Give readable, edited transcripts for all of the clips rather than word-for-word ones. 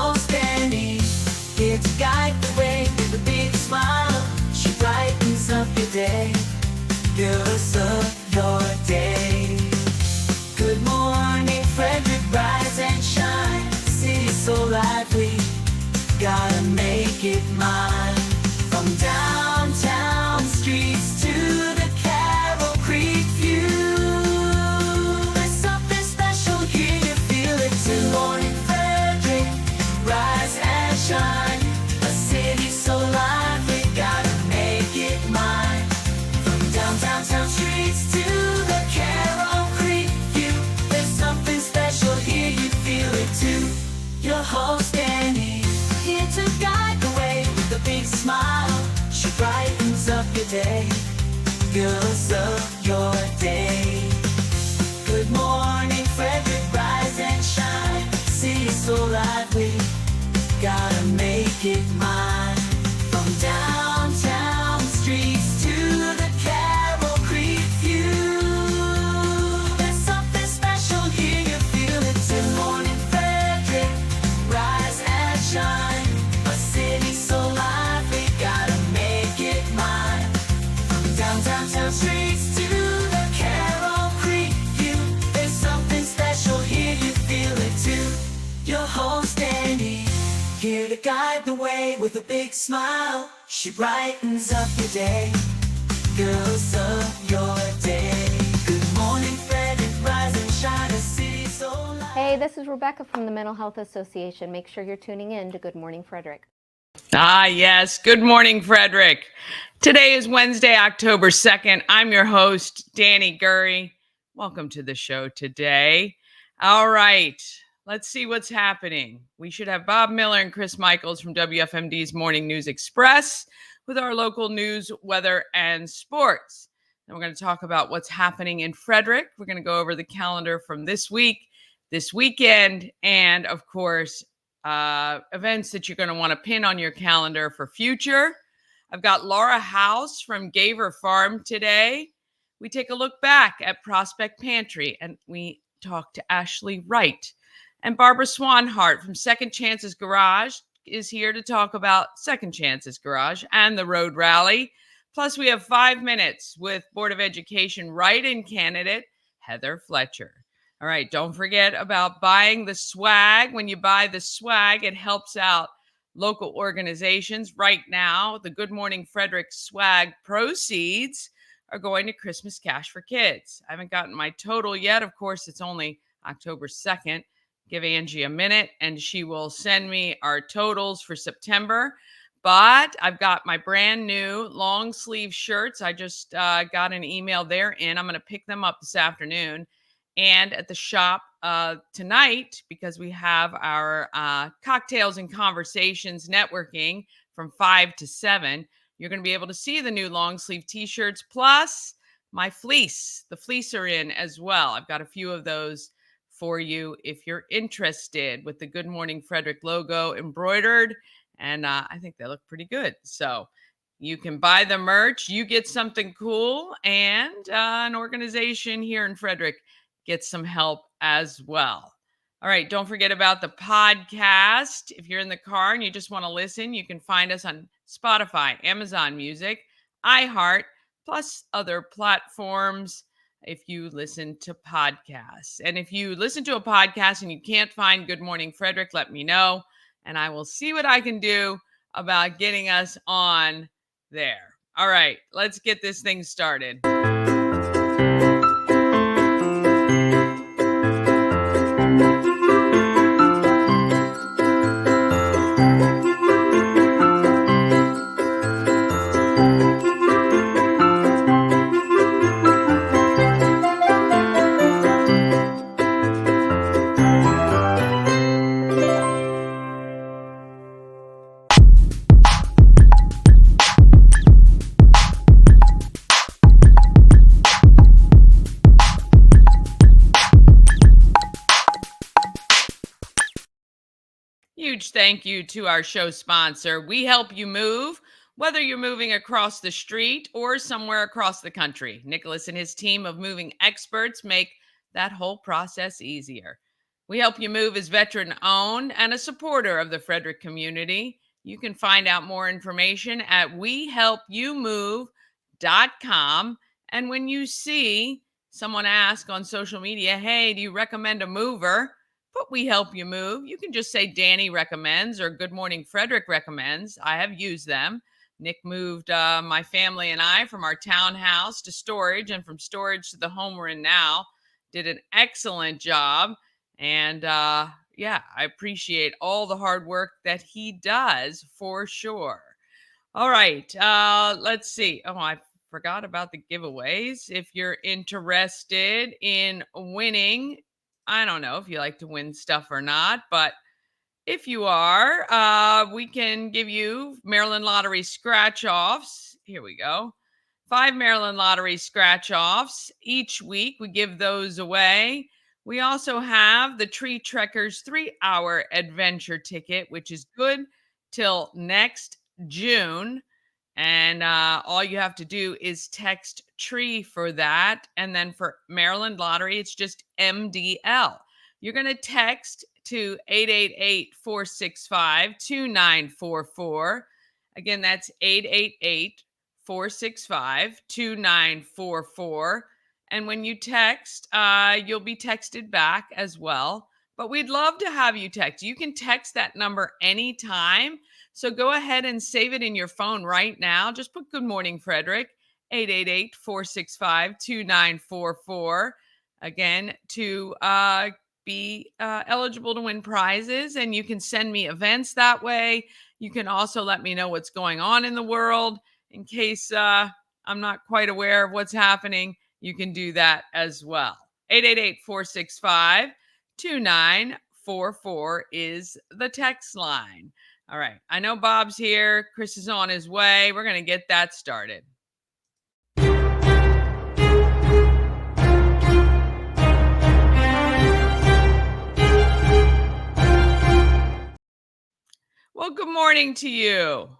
host Annie, here to guide the way with a big smile. She brightens up your day, girls of your day. Good morning, Frederick, rise and shine. City's so lively, gotta make it mine. From downtown streets to the Carroll Creek view, there's something special here, you feel it too. Good morning, Frederick, rise and shine. A city so lively, gotta make it mine. From downtown streets to the Carroll Creek view, there's something special here, you feel it too. Your host Annie, here to guide the way with a big smile. She brightens up your day, girls of your day. Good morning, Frederick, rise and shine. City's so lively, gotta make it mine. From downtown streets to the Carroll Creek view, there's something special here, you feel it too. Good morning, Frederick, rise and shine. A city so lively, gotta make it mine. From downtown streets to the Carroll Creek view, there's something special here, you feel it too. Your host Annie, here to guide the way with a big smile. She brightens up your day, girls of your day. Good morning, Frederick, rise and shine. A city so lively. Hey, this is Rebecca from the Mental Health Association. Make sure you're tuning in to Good Morning Frederick. Ah, yes. Good morning, Frederick. Today is Wednesday, October 2nd. I'm your host, Danny Gurry. Welcome to the show today. All right, let's see what's happening. We should have Bob Miller and Chris Michaels from WFMD's Morning News Express with our local news, weather, and sports. Then we're going to talk about what's happening in Frederick. We're going to go over the calendar from this week, this weekend, and of course, events that you're going to want to pin on your calendar for future. I've got Laura House from Gaver Farm today. We take a look back at Prospect Pantry, and we talk to Ashley Wright. And Barbara Swanhart from Second Chances Garage is here to talk about Second Chances Garage and the Road Rally. Plus, we have 5 minutes with Board of Education write-in candidate Heather Fletcher. All right, don't forget about buying the swag. When you buy the swag, it helps out local organizations. Right now, the Good Morning Frederick swag proceeds are going to Christmas Cash for Kids. I haven't gotten my total yet. Of course, it's only October 2nd. Give Angie a minute, and she will send me our totals for September. But I've got my brand new long sleeve shirts. I just got an email. They're in. I'm going to pick them up this afternoon. And at the shop tonight, because we have our cocktails and conversations networking from 5 to 7, you're going to be able to see the new long sleeve t-shirts, plus my fleece. The fleece are in as well. I've got a few of those for you if you're interested, with the Good Morning Frederick logo embroidered. And I think they look pretty good. So you can buy the merch. You get something cool, and an organization here in Frederick get some help as well. All right, don't forget about the podcast. If you're in the car and you just want to listen, you can find us on Spotify, Amazon Music, iHeart, plus other platforms if you listen to podcasts. And if you listen to a podcast and you can't find Good Morning Frederick, let me know, and I will see what I can do about getting us on there. All right, let's get this thing started. Huge thank you to our show sponsor. We help you move, whether you're moving across the street or somewhere across the country. Nicholas and his team of moving experts make that whole process easier. We Help You Move is veteran owned and a supporter of the Frederick community. You can find out more information at wehelpyoumove.com. And when you see someone ask on social media, hey, do you recommend a mover? Put We Help You Move. You can just say Danny recommends or Good Morning Frederick recommends. I have used them. Nick moved my family and I from our townhouse to storage and from storage to the home we're in now. Did an excellent job. And yeah, I appreciate all the hard work that he does for sure. All right, let's see. Oh, I forgot about the giveaways. If you're interested in winning, I don't know if you like to win stuff or not, but if you are, we can give you Maryland Lottery scratch offs. Here we go. 5 Maryland Lottery scratch offs each week. We give those away. We also have the Tree Trekkers 3-hour adventure ticket, which is good till next June. And all you have to do is text tree for that. And then for Maryland Lottery, it's just MDL. You're going to text to 888-465-2944. Again, that's 888-465-2944. And when you text, you'll be texted back as well. But we'd love to have you text. You can text that number anytime. So go ahead and save it in your phone right now. Just put Good Morning Frederick, 888-465-2944. Again, to be eligible to win prizes. And you can send me events that way. You can also let me know what's going on in the world in case I'm not quite aware of what's happening. You can do that as well. 888-465-2944 is the text line. All right. I know Bob's here. Chris is on his way. We're going to get that started. Well, good morning to you.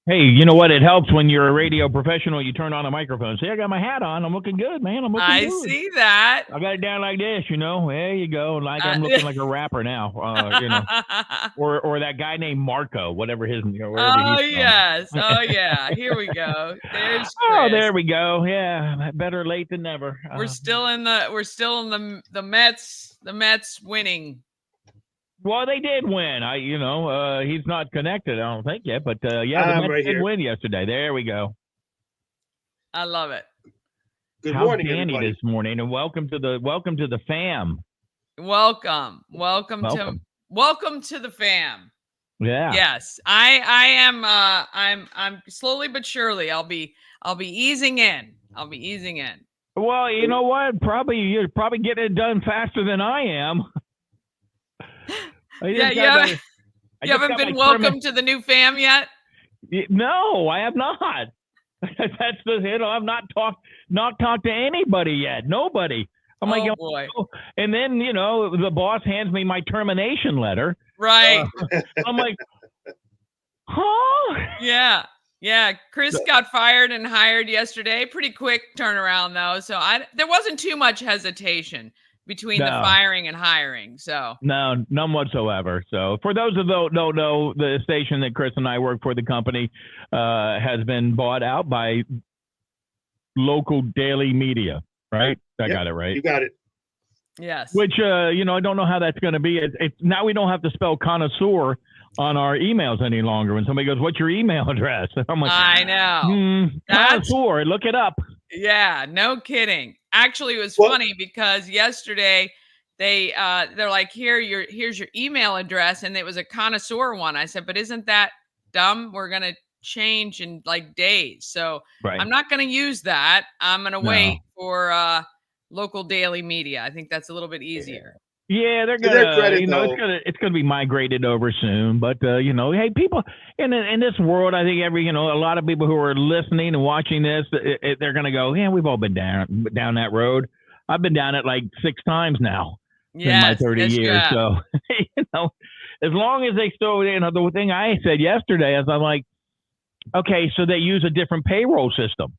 Hey, you know what? It helps when you're a radio professional. You turn on a microphone. See, I got my hat on. I'm looking good, man. I'm looking good. I see that. I got it down like this, you know. There you go. Like I'm looking like a rapper now, you know. Or that guy named Marco, whatever his. Oh yes. Oh yeah. Here we go. There's Chris. Oh, there we go. Yeah, better late than never. We're still in the Mets. The Mets winning. Well, they did win. He's not connected, I don't think yet, but yeah, the Mets right did here. win yesterday. There we go. I love it. Good How's morning, Danny everybody. this morning, and welcome to the fam. Welcome to the fam. Yeah. Yes, I am. I'm slowly but surely. I'll be easing in. Well, you know what? You're probably getting it done faster than I am. Yeah, you haven't been welcome to the new fam yet? No, I have not. That's I've not talked to anybody yet. Nobody. I'm like, boy. And then, the boss hands me my termination letter. Right. I'm like, huh? Yeah. Chris got fired and hired yesterday. Pretty quick turnaround though. So there wasn't too much hesitation between the firing and hiring. So no, none whatsoever. So for those who don't know, the station that Chris and I work for, the company, has been bought out by local daily media, right? I got it right. You got it. Yes. Which, I don't know how that's going to be. It's now we don't have to spell connoisseur on our emails any longer. When somebody goes, "What's your email address?" I'm like, I know. Connoisseur. Look it up. Yeah, no kidding. Actually, it was funny because yesterday they're like, here's your email address, and it was a connoisseur one. I said, but isn't that dumb? We're gonna change in like days, so I'm not gonna use that. I'm gonna wait for local daily media. I think that's a little bit easier. Yeah, they're gonna. It's gonna be migrated over soon. But hey, people in this world, I think a lot of people who are listening and watching this, they're gonna go, yeah, we've all been down that road. I've been down it like 6 times now in my 30 years. So as long as they still, the thing I said yesterday is, I'm like, okay, so they use a different payroll system.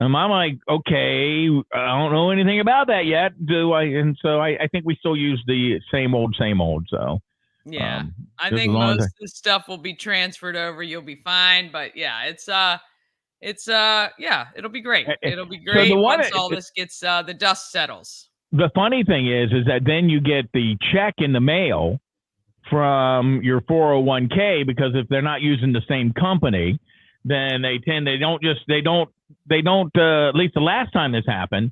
And I'm like, okay, I don't know anything about that yet, do I? And so I think we still use the same old. So Yeah. I just as think long as most of the stuff will be transferred over. You'll be fine. But yeah, yeah, it'll be great. It'll be so great once all this gets the dust settles. the funny thing is that then you get the check in the mail from your 401k, because if they're not using the same company, then they don't at least the last time this happened,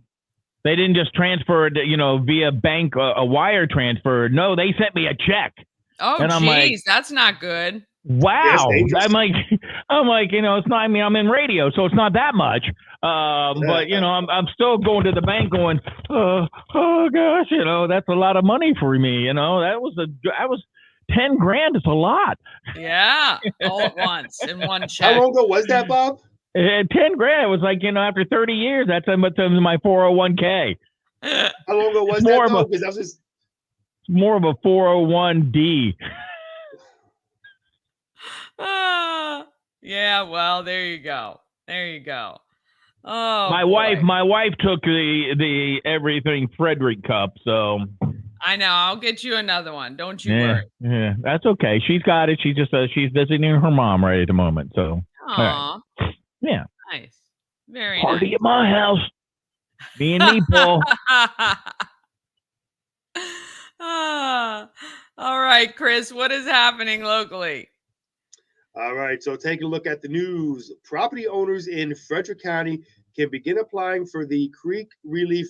they didn't just transfer it, via bank, a wire transfer. No, they sent me a check. Oh, and I'm like, that's not good. Wow. I'm like, it's not, I mean, I'm in radio, so it's not that much. But I'm still going to the bank going, oh gosh, that's a lot of money for me. That was 10 grand. It's a lot. Yeah. All at once in one check. How long ago was that, Bob? 10 grand. It was like, after 30 years, that's how much of my 401k. How long ago was that, though? Because that was just more of a 401d. Yeah, well, there you go. Oh, my wife took the everything Frederick cup, so I know. I'll get you another one. Don't you worry. Yeah, that's okay. She's got it. She's just she's visiting her mom right at the moment. So, Aw. right. Yeah, nice. Very party nice. at my house. Me and Meatball. All right, Chris. What is happening locally? All right, so take a look at the news. Property owners in Frederick County can begin applying for the Creek Relief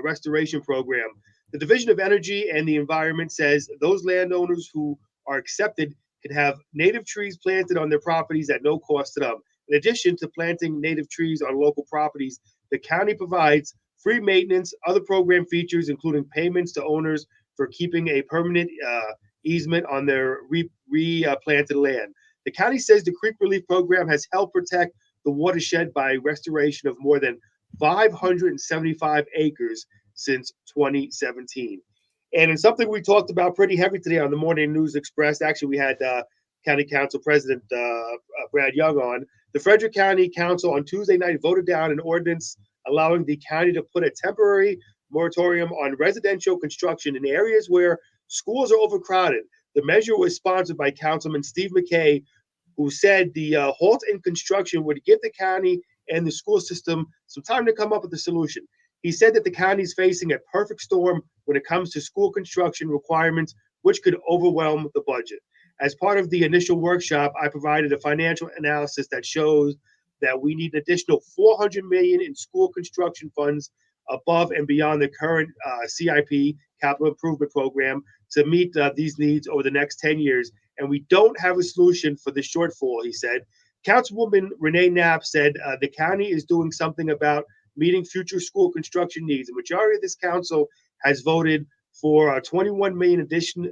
Restoration Program. The Division of Energy and the Environment says those landowners who are accepted can have native trees planted on their properties at no cost to them. In addition to planting native trees on local properties, the county provides free maintenance, other program features, including payments to owners for keeping a permanent easement on their replanted land. The county says the Creek Relief Program has helped protect the watershed by restoration of more than 575 acres since 2017. And in something we talked about pretty heavy today on the Morning News Express, actually we had County Council President Brad Young on. The Frederick County Council on Tuesday night voted down an ordinance allowing the county to put a temporary moratorium on residential construction in areas where schools are overcrowded. The measure was sponsored by Councilman Steve McKay, who said the halt in construction would give the county and the school system some time to come up with a solution. He said that the county is facing a perfect storm when it comes to school construction requirements, which could overwhelm the budget. As part of the initial workshop, I provided a financial analysis that shows that we need an additional $400 million in school construction funds above and beyond the current CIP, Capital Improvement Program, to meet these needs over the next 10 years. And we don't have a solution for the shortfall, he said. Councilwoman Renee Knapp said the county is doing something about meeting future school construction needs. The majority of this council has voted for $21 million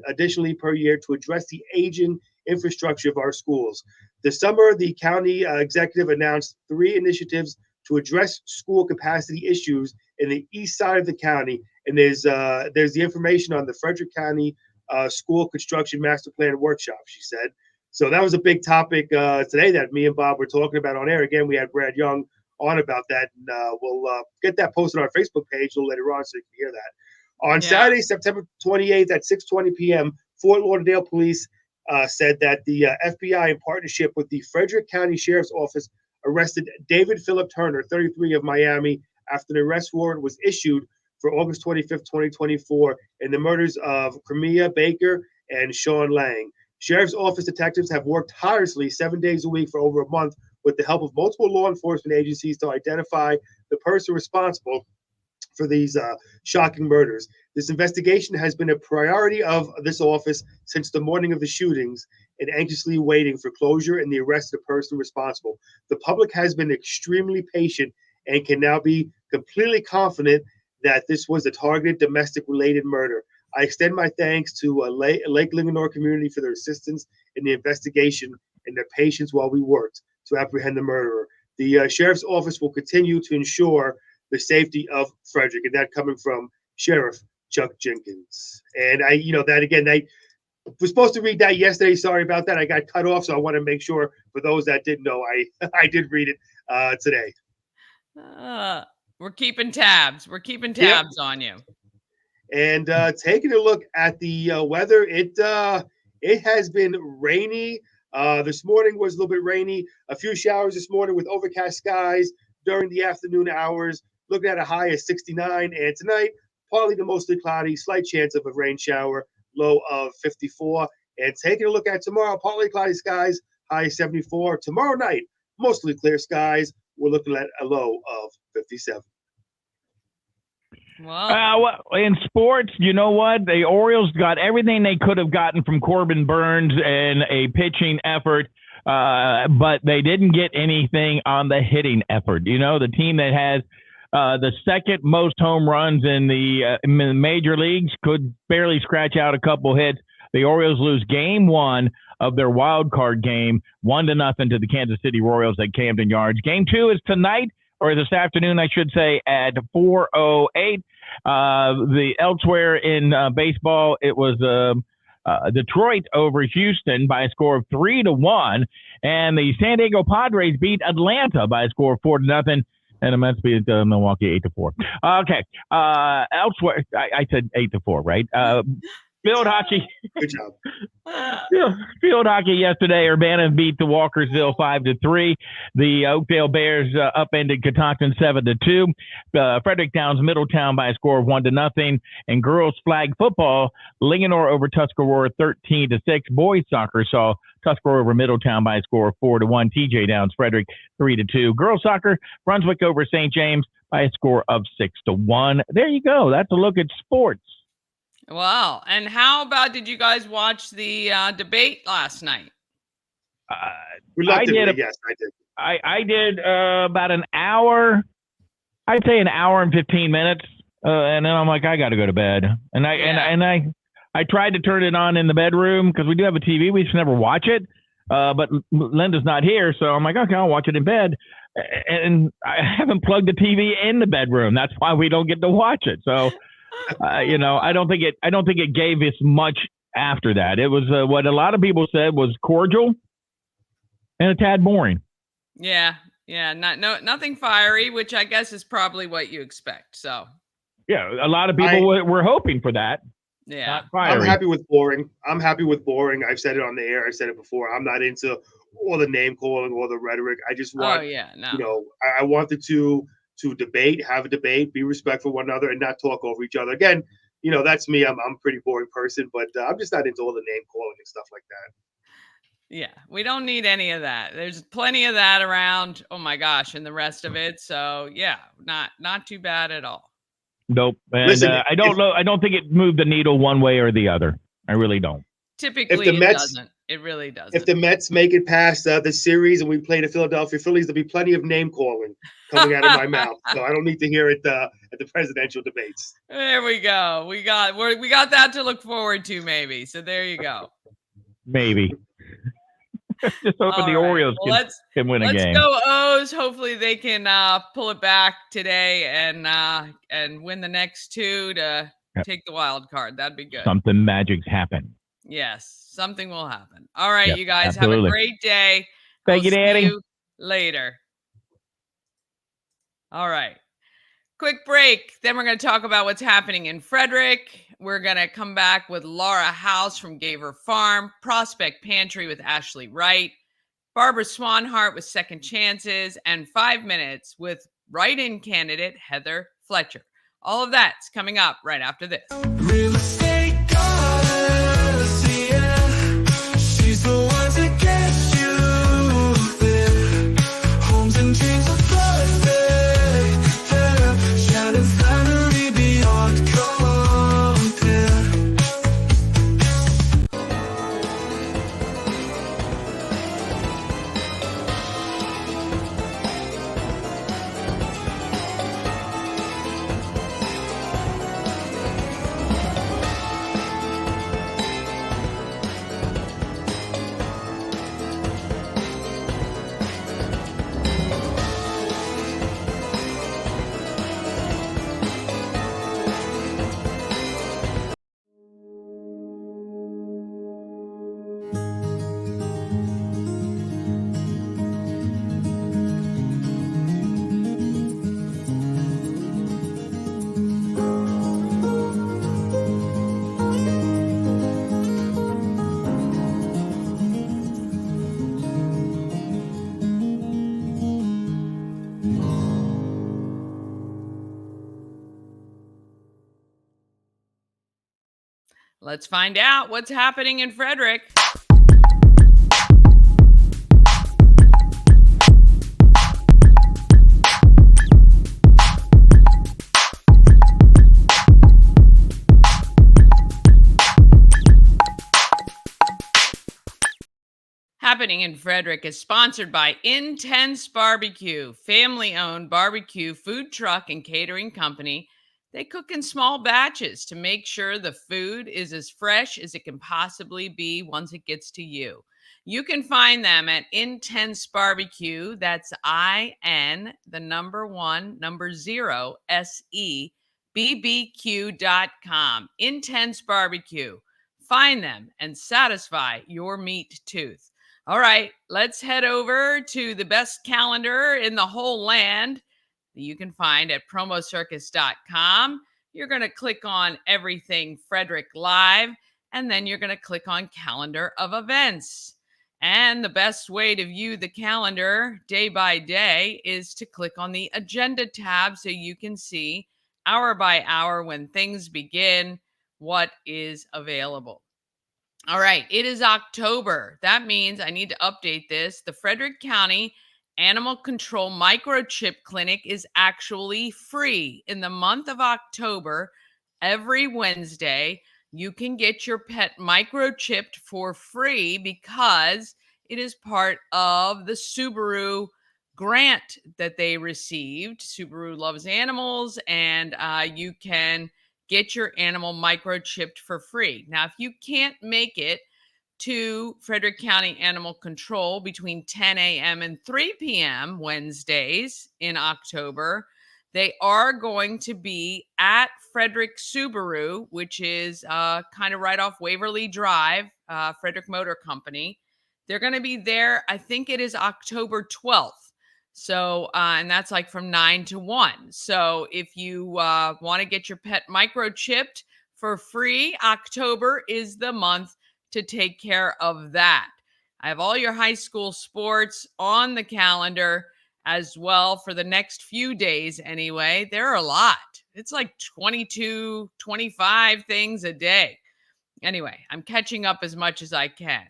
additionally per year to address the aging infrastructure of our schools. This summer, the county executive announced 3 initiatives to address school capacity issues in the east side of the county. And there's the information on the Frederick County School Construction Master Plan Workshop, she said. So that was a big topic today that me and Bob were talking about on air. Again, we had Brad Young on about that. And we'll get that posted on our Facebook page a little later on so you can hear that. On Saturday, September 28th at 6:20 p.m., Fort Lauderdale Police said that the FBI, in partnership with the Frederick County Sheriff's Office, arrested David Philip Turner, 33, of Miami, after an arrest warrant was issued for August 25th, 2024, in the murders of Cremia Baker and Sean Lang. Sheriff's Office detectives have worked tirelessly 7 days a week for over a month with the help of multiple law enforcement agencies to identify the person responsible for these shocking murders. This investigation has been a priority of this office since the morning of the shootings and anxiously waiting for closure and the arrest of the person responsible. The public has been extremely patient and can now be completely confident that this was a targeted domestic-related murder. I extend my thanks to Lake Linganore community for their assistance in the investigation and their patience while we worked to apprehend the murderer. The Sheriff's Office will continue to ensure the safety of Frederick, and that coming from Sheriff Chuck Jenkins. And I was supposed to read that yesterday. Sorry about that. I got cut off, so I want to make sure for those that didn't know, I did read it today. We're keeping tabs. We're keeping tabs on you. And taking a look at the weather, it has been rainy. This morning was a little bit rainy. A few showers this morning with overcast skies during the afternoon hours. Looking at a high of 69. And tonight, partly to mostly cloudy, slight chance of a rain shower, low of 54. And taking a look at tomorrow, partly cloudy skies, high 74. Tomorrow night, mostly clear skies. We're looking at a low of 57. Well, in sports, you know what? The Orioles got everything they could have gotten from Corbin Burns in a pitching effort, but they didn't get anything on the hitting effort. You know, the team that has the second most home runs in the major leagues could barely scratch out a couple hits. The Orioles lose game one of their wild card game, 1-0 to the Kansas City Royals at Camden Yards. Game two is tonight, or this afternoon, I should say, at 4:08. The elsewhere in baseball, it was Detroit over Houston by a score of 3-1, and the San Diego Padres beat Atlanta by a score of 4-0. And the Mets beat Milwaukee 8-4. Okay. Elsewhere, I said 8-4, right? Field hockey. Good job. Field hockey yesterday. Urbana beat the Walkersville 5-3. The Oakdale Bears upended Catoctin 7-2. Frederick Downs Middletown by a score of 1-0. And girls flag football, Linganore over Tuscarora 13-6. Boys soccer saw Tuscarora over Middletown by a score of 4-1. TJ Downs Frederick 3-2. Girls soccer, Brunswick over St. James by a score of 6-1. There you go. That's a look at sports. Wow. And how about, did you guys watch the debate last night? I did. Yes, I did. I did about an hour. I'd say an hour and 15 minutes. And then I'm like, I got to go to bed. And I tried to turn it on in the bedroom because we do have a TV. We just never watch it. But Linda's not here. So I'm like, okay, I'll watch it in bed. And I haven't plugged the TV in the bedroom. That's why we don't get to watch it. So, I don't think it gave us much after that. It was what a lot of people said was cordial and a tad boring. Yeah. Nothing fiery, which I guess is probably what you expect. So, yeah, a lot of people were hoping for that. Yeah, not fiery. I'm happy with boring. I've said it on the air. I've said it before. I'm not into all the name calling or the rhetoric. I just want, I wanted to debate, have a debate, be respectful of one another, and not talk over each other. Again, that's me. I'm a pretty boring person, but I'm just not into all the name calling and stuff like that. Yeah, we don't need any of that. There's plenty of that around. Oh my gosh, and the rest of it. So yeah, not too bad at all. Nope. And Listen, I don't know. I don't think it moved the needle one way or the other. I really don't. Typically, it doesn't. It really doesn't. If the Mets make it past the series and we play the Philadelphia Phillies, there'll be plenty of name calling coming out of my mouth. So I don't need to hear it at the presidential debates. There we go. We got that to look forward to, maybe. So there you go. Maybe. Just hoping the Orioles can win a game. Let's go O's. Hopefully they can pull it back today and win the next two to take the wild card. That'd be good. Something magic's happen. Yes, something will happen. All right, you guys absolutely. Have a great day. Thank you, Danny. See you later. All right. Quick break. Then we're going to talk about what's happening in Frederick. We're going to come back with Laura House from Gaver Farm, Prospect Pantry with Ashley Wright, Barbara Swanhart with Second Chances, and 5 minutes with write-in candidate Heather Fletcher. All of that's coming up right after this. Real estate goddess, yeah. She's the one to get you there. Homes and dreams of perfect, yeah. Shannon Flannery beyond compare. Let's find out what's happening in Frederick. Happening in Frederick is sponsored by Intense Barbecue, family-owned barbecue food truck and catering company. They cook in small batches to make sure the food is as fresh as it can possibly be once it gets to you. You can find them at Intense Barbecue. That's IN, the number 1, number 0, SEBBQ.com. Intense Barbecue. Find them and satisfy your meat tooth. All right, let's head over to the best calendar in the whole land that you can find at promocircus.com. You're going to click on Everything Frederick Live, and then you're going to click on Calendar of Events. And the best way to view the calendar day by day is to click on the Agenda tab so you can see hour by hour when things begin, what is available. All right, it is October. That means I need to update this. The Frederick County Animal Control Microchip Clinic is actually free. In the month of October, every Wednesday, you can get your pet microchipped for free because it is part of the Subaru grant that they received. Subaru loves animals, and you can get your animal microchipped for free. Now, if you can't make it to Frederick County Animal Control between 10 a.m. and 3 p.m. Wednesdays in October, they are going to be at Frederick Subaru, which is kind of right off Waverly Drive, Frederick Motor Company. They're going to be there, I think it is October 12th. So, and that's like from 9 to 1. So if you want to get your pet microchipped for free, October is the month to take care of that. I have all your high school sports on the calendar as well for the next few days anyway. There are a lot. It's like 22, 25 things a day. Anyway, I'm catching up as much as I can.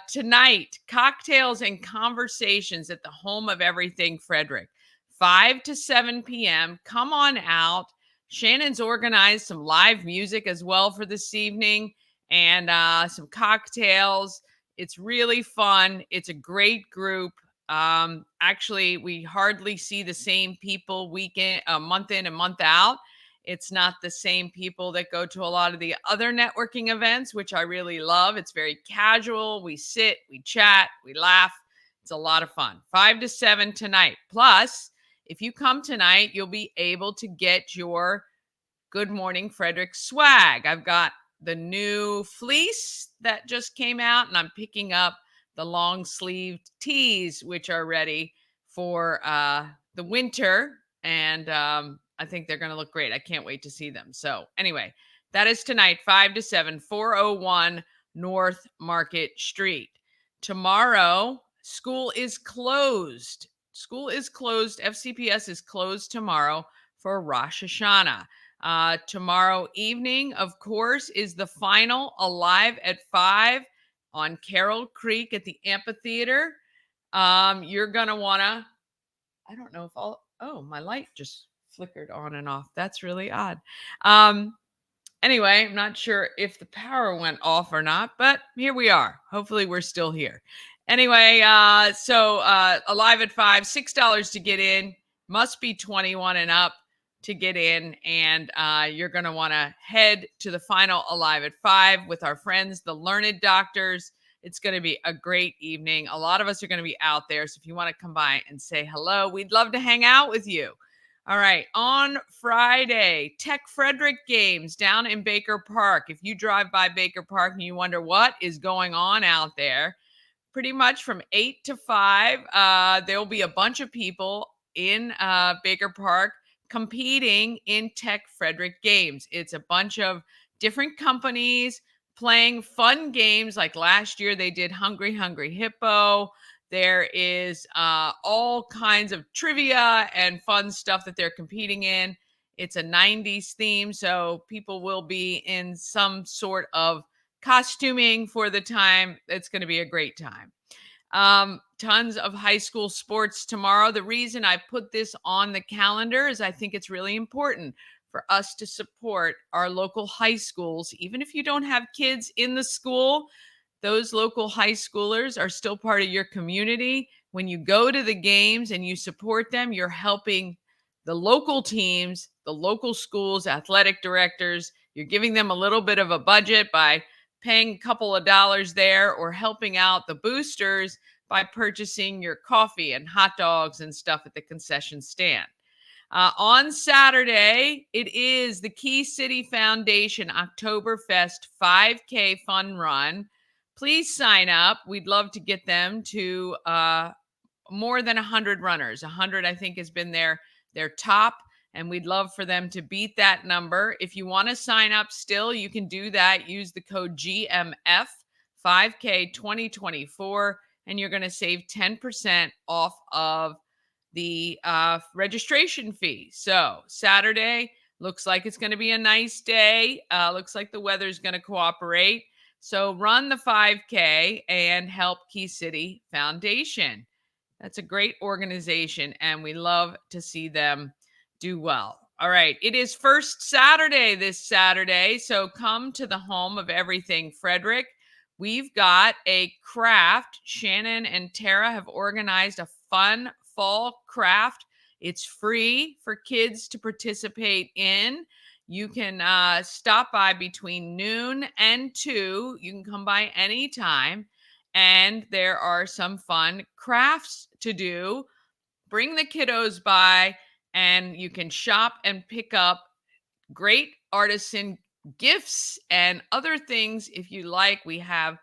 Tonight, cocktails and conversations at the home of Everything Frederick, 5 to 7 p.m. Come on out. Shannon's organized some live music as well for this evening and some cocktails. It's really fun. It's a great group. Actually, we hardly see the same people month in and month out. It's not the same people that go to a lot of the other networking events, which I really love. It's very casual. We sit, we chat, we laugh. It's a lot of fun. 5 to 7 tonight. Plus, if you come tonight, you'll be able to get your Good Morning Frederick swag. I've got the new fleece that just came out, and I'm picking up the long-sleeved tees, which are ready for the winter. And I think they're going to look great. I can't wait to see them. So anyway, that is tonight, 5 to 7, 401 North Market Street. Tomorrow, school is closed. School is closed. FCPS is closed tomorrow for Rosh Hashanah. Tomorrow evening, of course, is the final Alive at 5 on Carroll Creek at the amphitheater. You're going to want to, I don't know if my light just flickered on and off. That's really odd. Anyway, I'm not sure if the power went off or not, but here we are. Hopefully we're still here. Anyway, so Alive at 5, $6 to get in. Must be 21 and up to get in. And you're going to want to head to the final Alive at 5 with our friends, the Learned Doctors. It's going to be a great evening. A lot of us are going to be out there. So if you want to come by and say hello, we'd love to hang out with you. All right. On Friday, Tech Frederick games down in Baker Park. If you drive by Baker Park and you wonder what is going on out there, pretty much from 8 to 5, there will be a bunch of people in Baker Park competing in Tech Frederick games. It's a bunch of different companies playing fun games. Like last year, they did Hungry Hungry Hippo. There is all kinds of trivia and fun stuff that they're competing in. It's a 90s theme, so people will be in some sort of costuming for the time. It's going to be a great time. Tons of high school sports tomorrow. The reason I put this on the calendar is I think it's really important for us to support our local high schools. Even if you don't have kids in the school, those local high schoolers are still part of your community. When you go to the games and you support them, you're helping the local teams, the local schools, athletic directors. You're giving them a little bit of a budget by paying a couple of dollars there, or helping out the boosters by purchasing your coffee and hot dogs and stuff at the concession stand. On Saturday, it is the Key City Foundation Oktoberfest 5K Fun Run. Please sign up. We'd love to get them to more than 100 runners. 100, I think, has been their top, and we'd love for them to beat that number. If you want to sign up still, you can do that. Use the code GMF 5K 2024, and you're going to save 10% off of the registration fee. So Saturday looks like it's going to be a nice day. Looks like the weather's going to cooperate. So run the 5K and help Key City Foundation. That's a great organization, and we love to see them do well. All right, it is First Saturday this Saturday, so come to the home of everything Frederick. We've got a craft. Shannon and Tara have organized a fun fall craft. It's free for kids to participate in. You can stop by between noon and 2. You can come by anytime. And there are some fun crafts to do. Bring the kiddos by, and you can shop and pick up great artisan gifts and other things if you like. We have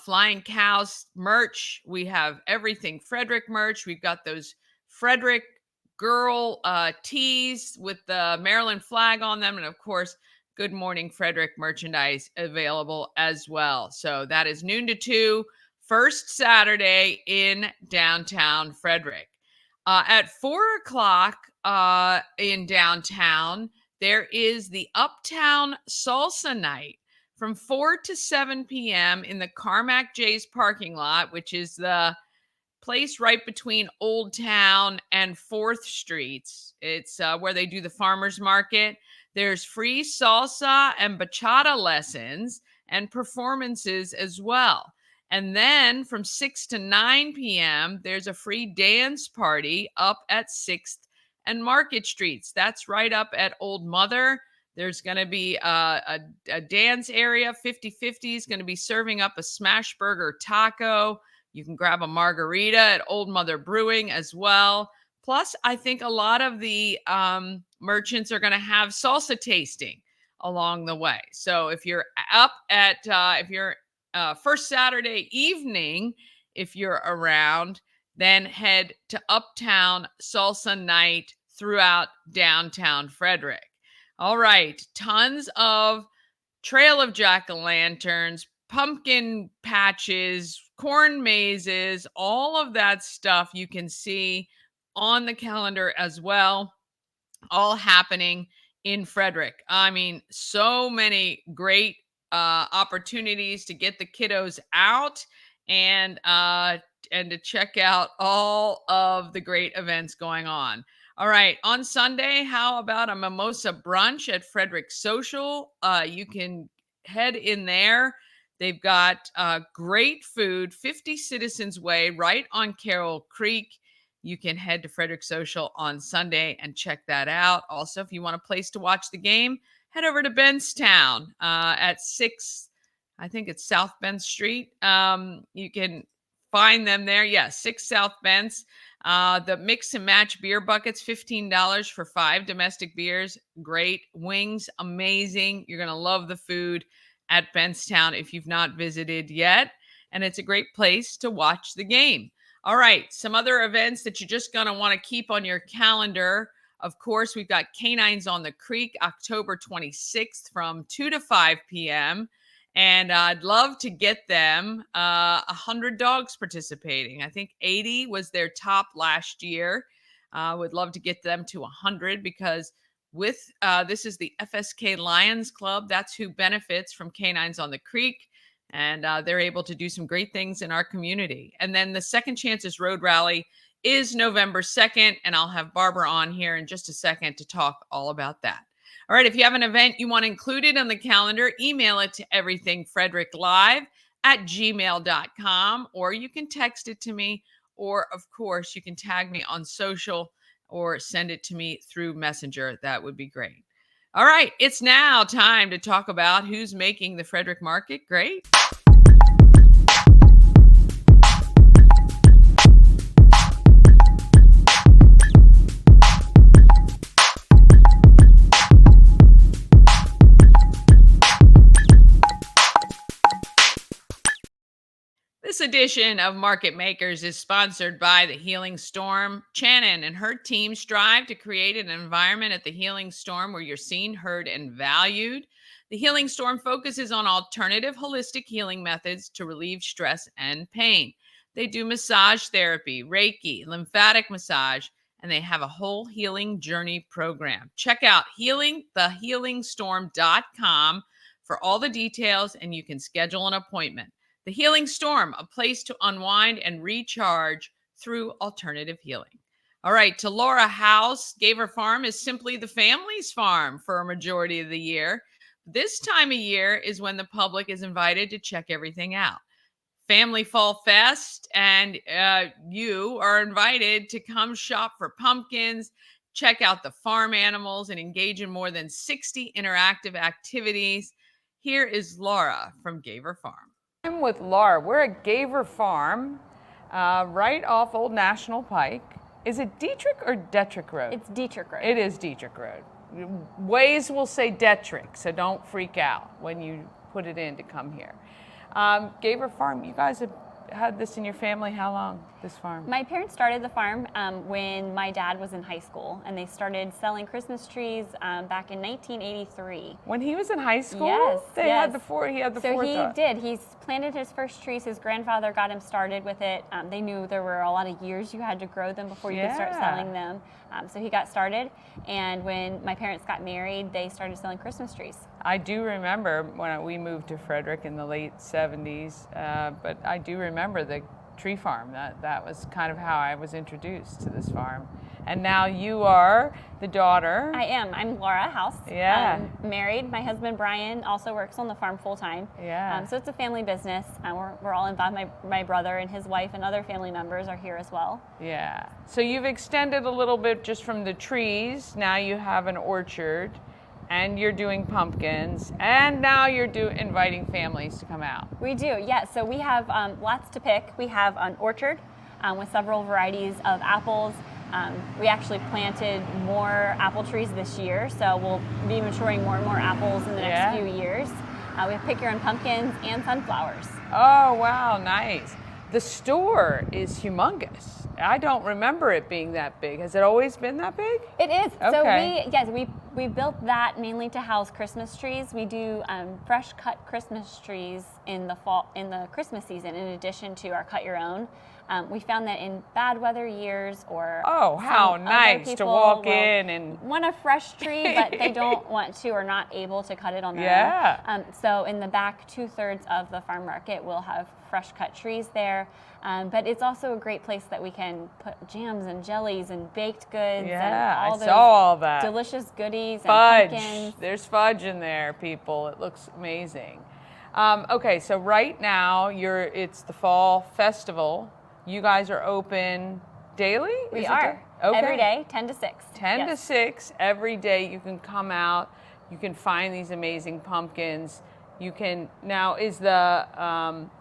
Flying Cows merch. We have everything Frederick merch. We've got those Frederick girl tees with the Maryland flag on them. And of course, Good Morning Frederick merchandise available as well. So that is noon to 2, first Saturday in downtown Frederick. At 4 o'clock in downtown, there is the Uptown Salsa Night from 4 to 7 p.m. in the Carmack J's parking lot, which is the place right between Old Town and 4th Streets. It's where they do the farmers market. There's free salsa and bachata lessons and performances as well. And then from 6 to 9 p.m., there's a free dance party up at 6th and Market Streets. That's right up at Old Mother. There's going to be a dance area. 50/50 is going to be serving up a smash burger taco. You can grab a margarita at Old Mother Brewing as well. Plus, I think a lot of the merchants are going to have salsa tasting along the way. So if you're up at, first Saturday evening, if you're around, then head to Uptown Salsa Night throughout downtown Frederick. All right, tons of Trail of Jack-o'-lanterns, pumpkin patches, corn mazes, all of that stuff you can see on the calendar as well, all happening in Frederick. I mean, so many great opportunities to get the kiddos out and to check out all of the great events going on. All right, on Sunday, how about a mimosa brunch at Frederick Social? You can head in there. They've got great food, 50 Citizens Way, right on Carroll Creek. You can head to Frederick Social on Sunday and check that out. Also, if you want a place to watch the game, head over to Benstown at 6, I think it's South Bend Street. You can find them there. Yeah, 6 South Bends. The mix and match beer buckets, $15 for 5 domestic beers. Great. Wings, amazing. You're going to love the food at Benstown if you've not visited yet. And it's a great place to watch the game. All right, some other events that you're just going to want to keep on your calendar. Of course, we've got Canines on the Creek, October 26th from 2 to 5 p.m. And I'd love to get them 100 dogs participating. I think 80 was their top last year. Would love to get them to 100 because This is the FSK Lions Club. That's who benefits from Canines on the Creek. And they're able to do some great things in our community. And then the Second Chances Road Rally is November 2nd. And I'll have Barbara on here in just a second to talk all about that. All right, if you have an event you want included on the calendar, email it to everythingfredericklive@gmail.com, or you can text it to me, or of course, you can tag me on social or send it to me through Messenger. That would be great. All right, it's now time to talk about who's making the Frederick market great. This edition of Market Makers is sponsored by the Healing Storm. Shannon and her team strive to create an environment at the Healing Storm where you're seen, heard, and valued. The Healing Storm focuses on alternative holistic healing methods to relieve stress and pain. They do massage therapy, Reiki, lymphatic massage, and they have a whole healing journey program. Check out thehealingstorm.com for all the details, and you can schedule an appointment. The Healing Storm, a place to unwind and recharge through alternative healing. All right, to Laura House, Gaver Farm is simply the family's farm for a majority of the year. This time of year is when the public is invited to check everything out. Family Fall Fest, and you are invited to come shop for pumpkins, check out the farm animals, and engage in more than 60 interactive activities. Here is Laura from Gaver Farm. I'm with Laura. We're at Gaver Farm, right off Old National Pike. Is it Dietrich or Detrick Road? It's Dietrich Road. It is Dietrich Road. Waze will say Detrick, so don't freak out when you put it in to come here. Gaver Farm, you guys have had this in your family how long, this farm? My parents started the farm when my dad was in high school, and they started selling Christmas trees back in 1983. When he was in high school? Yes, He yes. had the forethought. So he did. He's planted his first trees. His grandfather got him started with it. They knew there were a lot of years you had to grow them before you could start selling them. So he got started, and when my parents got married, they started selling Christmas trees. I do remember when we moved to Frederick in the late 70s, but I do remember the tree farm. That was kind of how I was introduced to this farm. And now you are the daughter. I am. I'm Laura House. Yeah. Married. My husband Brian also works on the farm full time. Yeah. So it's a family business. We're all involved. My brother and his wife and other family members are here as well. Yeah. So you've extended a little bit just from the trees. Now you have an orchard, and you're doing pumpkins, and now you're inviting families to come out. We do. Yes. So we have lots to pick. We have an orchard with several varieties of apples. We actually planted more apple trees this year, so we'll be maturing more and more apples in the next few years. We have pick your own pumpkins and sunflowers. Oh, wow, nice. The store is humongous. I don't remember it being that big. Has it always been that big? It is. Okay. So we built that mainly to house Christmas trees. We do fresh cut Christmas trees in the fall, in the Christmas season, in addition to our cut your own. We found that in bad weather years or how nice to walk in and want a fresh tree, but they don't want to or not able to cut it on their own. So in the back 2/3 of the farm market, we'll have fresh cut trees there. But it's also a great place that we can put jams and jellies and baked goods and all those all that delicious goodies fudge. And pumpkins. There's fudge in there, people. It looks amazing. Okay, so right now it's the fall festival. You guys are open daily? We are. Okay. Every day, 10 to 6. 10 to 6 every day. You can come out. You can find these amazing pumpkins. You can now is the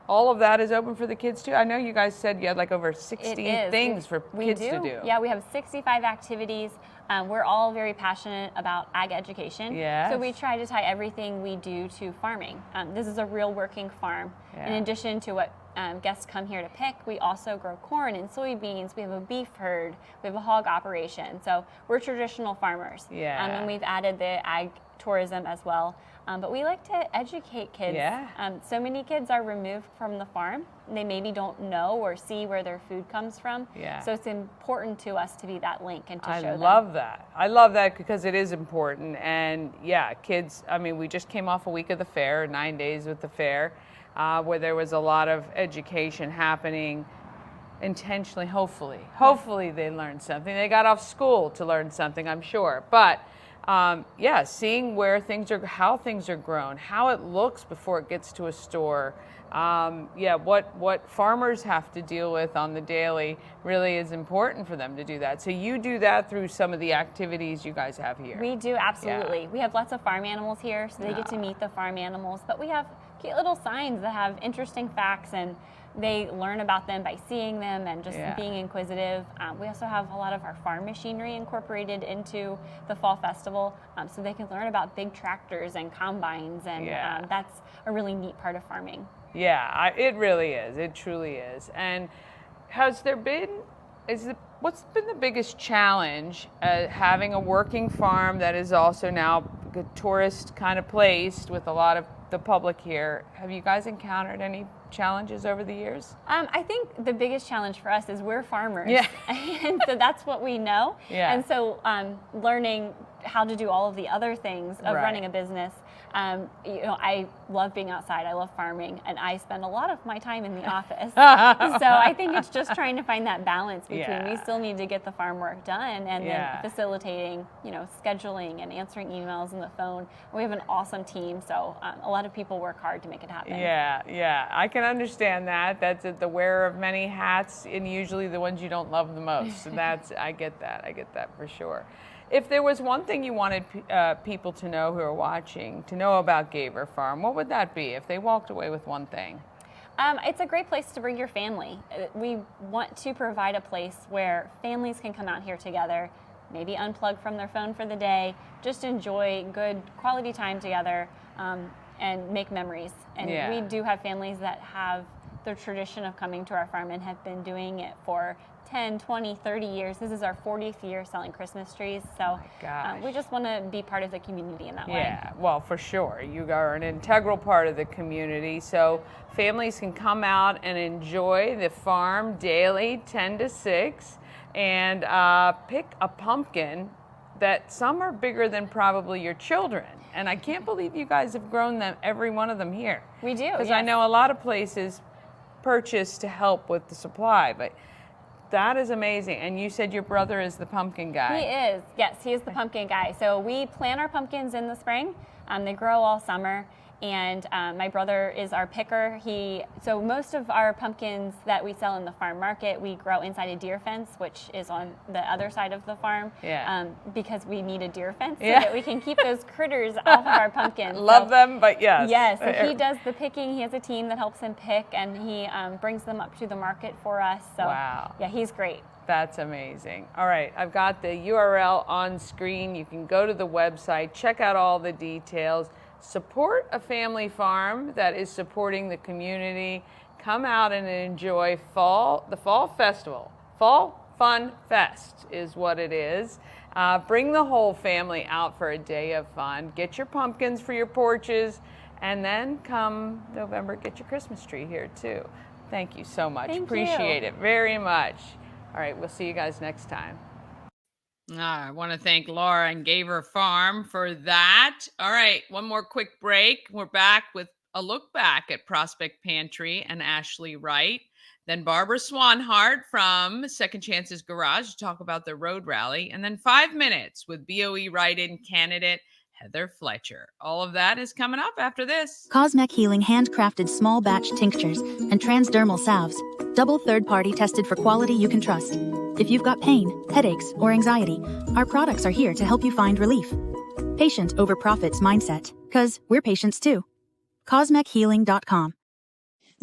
all of that is open for the kids too. I know you guys said you had like over 60 things for kids to do. Yeah, we have 65 activities. We're all very passionate about ag education. Yes. So we try to tie everything we do to farming. This is a real working farm. Yeah. In addition to what guests come here to pick, we also grow corn and soybeans. We have a beef herd. We have a hog operation. So we're traditional farmers. Yeah. And we've added the ag tourism as well. But we like to educate kids. Yeah. So many kids are removed from the farm. They maybe don't know or see where their food comes from. Yeah. So it's important to us to be that link and to show them. I love that. I love that because it is important. And yeah, kids, I mean, we just came off a week of the fair, 9 days with the fair, where there was a lot of education happening intentionally, hopefully they learned something. They got off school to learn something, I'm sure. But yeah, seeing where things are, how things are grown, how it looks before it gets to a store. Yeah, what farmers have to deal with on the daily really is important for them to do that. So you do that through some of the activities you guys have here. We do, absolutely. Yeah. We have lots of farm animals here, so they get to meet the farm animals. But we have cute little signs that have interesting facts, and they learn about them by seeing them and just being inquisitive. We also have a lot of our farm machinery incorporated into the Fall Festival, so they can learn about big tractors and combines, and that's a really neat part of farming. Yeah, it really is. It truly is. And has there been, what's been the biggest challenge having a working farm that is also now a tourist kind of place with a lot of the public here? Have you guys encountered any challenges over the years? I think the biggest challenge for us is we're farmers. Yeah. And so that's what we know. Yeah. And so learning how to do all of the other things of running a business. You know, I love being outside. I love farming, and I spend a lot of my time in the office. So I think it's just trying to find that balance between we still need to get the farm work done, and then facilitating, you know, scheduling and answering emails and the phone. We have an awesome team, so a lot of people work hard to make it happen. Yeah, I can understand that. That's the wearer of many hats, and usually the ones you don't love the most. And I get that for sure. If there was one thing you wanted people to know who are watching, to know about Gaver Farm, what would that be if they walked away with one thing? It's a great place to bring your family. We want to provide a place where families can come out here together, maybe unplug from their phone for the day, just enjoy good quality time together, and make memories. And we do have families that have the tradition of coming to our farm and have been doing it for 10, 20, 30 years. This is our 40th year selling Christmas trees. So we just want to be part of the community in that way. Yeah, well, for sure. You are an integral part of the community. So families can come out and enjoy the farm daily, 10 to 6, and pick a pumpkin that some are bigger than probably your children. And I can't believe you guys have grown them, every one of them here. We do, because I know a lot of places purchase to help with the supply, but that is amazing. And you said your brother is the pumpkin guy. He is. Yes, he is the pumpkin guy. So we plant our pumpkins in the spring. They grow all summer. And my brother is our picker. So most of our pumpkins that we sell in the farm market, we grow inside a deer fence, which is on the other side of the farm. Because we need a deer fence so that we can keep those critters off of our pumpkins. Love them, but yes. Yes, so he does the picking. He has a team that helps him pick, and he brings them up to the market for us. So yeah, he's great. That's amazing. All right, I've got the URL on screen. You can go to the website, check out all the details. Support a family farm that is supporting the community. Come out and enjoy the Fall Festival. Fall Fun Fest is what it is. Bring the whole family out for a day of fun. Get your pumpkins for your porches, and then come November, get your Christmas tree here too. Thank you so much. Appreciate it very much. All right, we'll see you guys next time. I want to thank Laura and Gaver Farm for that. All right, one more quick break. We're back with a look back at Prospect Pantry and Ashley Wright. Then Barbara Swanhart from Second Chances Garage to talk about the road rally. And then 5 minutes with BOE write-in candidate Heather Fletcher. All of that is coming up after this. Cosmec Healing handcrafted small batch tinctures and transdermal salves. Double third-party tested for quality you can trust. If you've got pain, headaches, or anxiety, our products are here to help you find relief. Patient over profits mindset, 'cause we're patients too. CosmecHealing.com.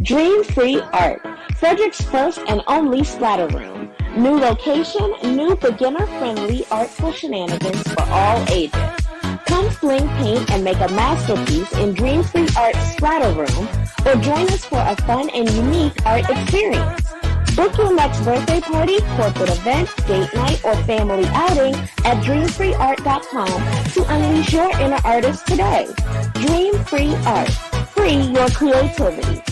Dream Free Art, Frederick's first and only splatter room. New location, new beginner-friendly artful shenanigans for all ages. Come fling paint and make a masterpiece in Dream Free Art Splatter Room, or join us for a fun and unique art experience. Book your next birthday party, corporate event, date night, or family outing at dreamfreeart.com to unleash your inner artist today. Dream Free Art. Free your creativity.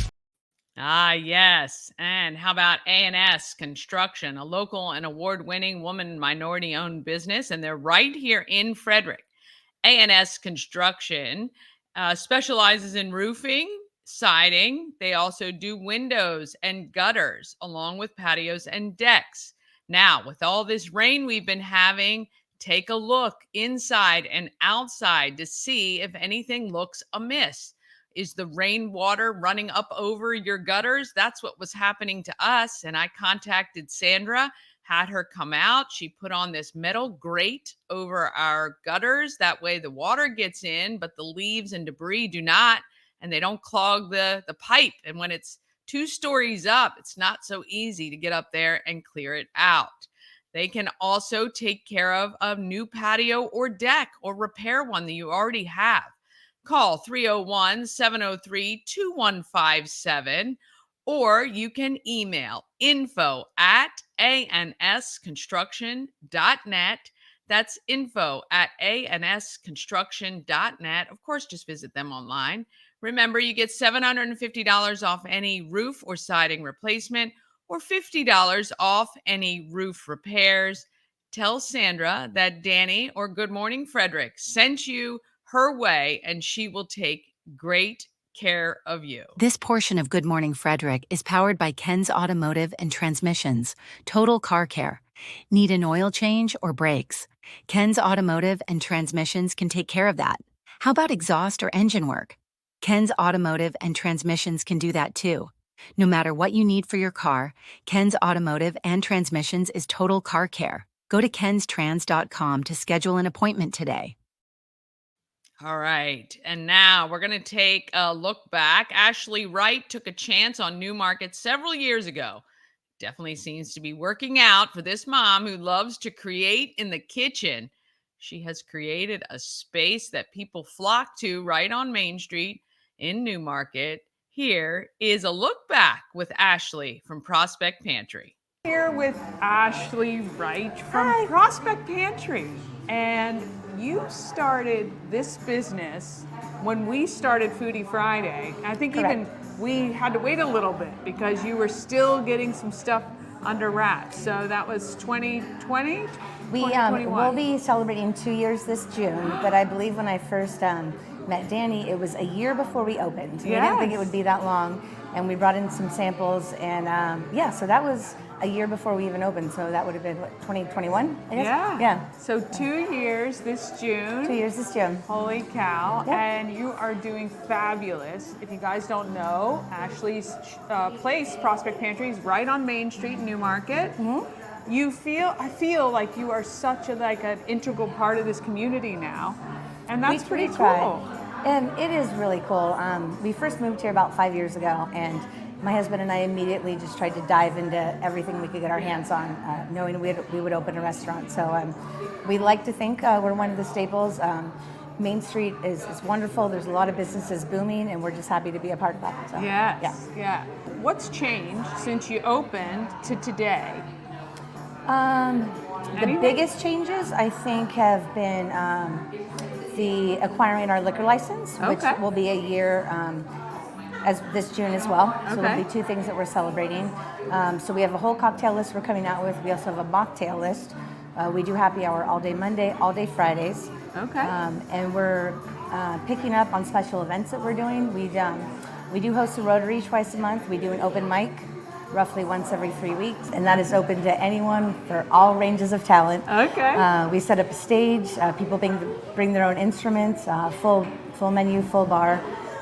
Ah, yes. And how about A&S Construction, a local and award-winning woman minority-owned business, and they're right here in Frederick. A&S Construction specializes in roofing, siding. They also do windows and gutters, along with patios and decks. Now, with all this rain we've been having, take a look inside and outside to see if anything looks amiss. Is the rainwater running up over your gutters? That's what was happening to us. And I contacted Sandra, had her come out. She put on this metal grate over our gutters. That way the water gets in, but the leaves and debris do not, and they don't clog the pipe. And when it's 2 stories up, it's not so easy to get up there and clear it out. They can also take care of a new patio or deck or repair one that you already have. Call 301-703-2157, or you can email info@ansconstruction.net. That's info@ansconstruction.net. Of course, just visit them online. Remember, you get $750 off any roof or siding replacement, or $50 off any roof repairs. Tell Sandra that Danny or Good Morning Frederick sent you her way, and she will take great care of you. This portion of Good Morning Frederick is powered by Ken's Automotive and Transmissions, Total Car Care. Need an oil change or brakes? Ken's Automotive and Transmissions can take care of that. How about exhaust or engine work? Ken's Automotive and Transmissions can do that too. No matter what you need for your car, Ken's Automotive and Transmissions is Total Car Care. Go to kenstrans.com to schedule an appointment today. All right. And now we're going to take a look back. Ashley Wright took a chance on Newmarket several years ago. Definitely seems to be working out for this mom who loves to create in the kitchen. She has created a space that people flock to right on Main Street in Newmarket. Here is a look back with Ashley from Prospect Pantry. Here with Ashley Wright from Prospect Pantry. And you started this business when we started Foodie Friday. I think even we had to wait a little bit because you were still getting some stuff under wraps. So that was 2020? We'll be celebrating 2 years this June, but I believe when I first met Danny, it was a year before we opened. We didn't think it would be that long, and we brought in some samples, and so that was a year before we even opened, so that would have been, 2021, I guess? Yeah. So 2 years this June. 2 years this June. Holy cow. Yep. And you are doing fabulous. If you guys don't know, Ashley's place, Prospect Pantry, is right on Main Street in Newmarket. Mm-hmm. I feel like you are such an integral part of this community now, and that's pretty cool. And it is really cool. We first moved here about 5 years ago, and my husband and I immediately just tried to dive into everything we could get our hands on, knowing we would open a restaurant. So we like to think we're one of the staples. Main Street is wonderful. There's a lot of businesses booming, and we're just happy to be a part of that. So, yeah. What's changed since you opened to today? The biggest changes, I think, have been the acquiring our liquor license, which will be a year as this June as well. So there'll be 2 things that we're celebrating. So we have a whole cocktail list we're coming out with. We also have a mocktail list. We do happy hour all day Monday, all day Fridays. And we're picking up on special events that we're doing. We do host a Rotary twice a month. We do an open mic roughly once every 3 weeks, and that is open to anyone for all ranges of talent. We set up a stage. People bring their own instruments, full menu, full bar.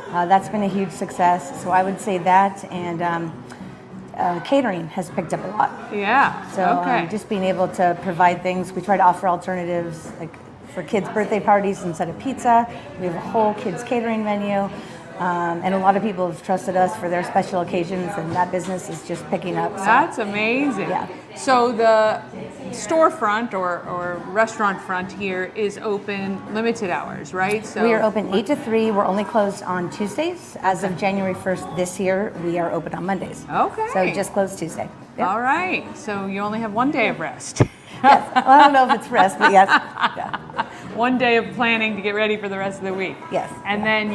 That's been a huge success. So I would say that, and catering has picked up a lot. So just being able to provide things. We try to offer alternatives, like for kids' birthday parties instead of pizza. We have a whole kids' catering menu. And a lot of people have trusted us for their special occasions, and that business is just picking up. So. That's amazing. Yeah. So the storefront or restaurant front here is open limited hours, right? So we are open 8 to 3. We're only closed on Tuesdays. As of January 1st this year, we are open on Mondays. So just closed Tuesday. Yep. All right. So you only have 1 day of rest. Yes. Well, I don't know if it's rest, but yes. Yeah. one day of planning to get ready for the rest of the week. Yes. And then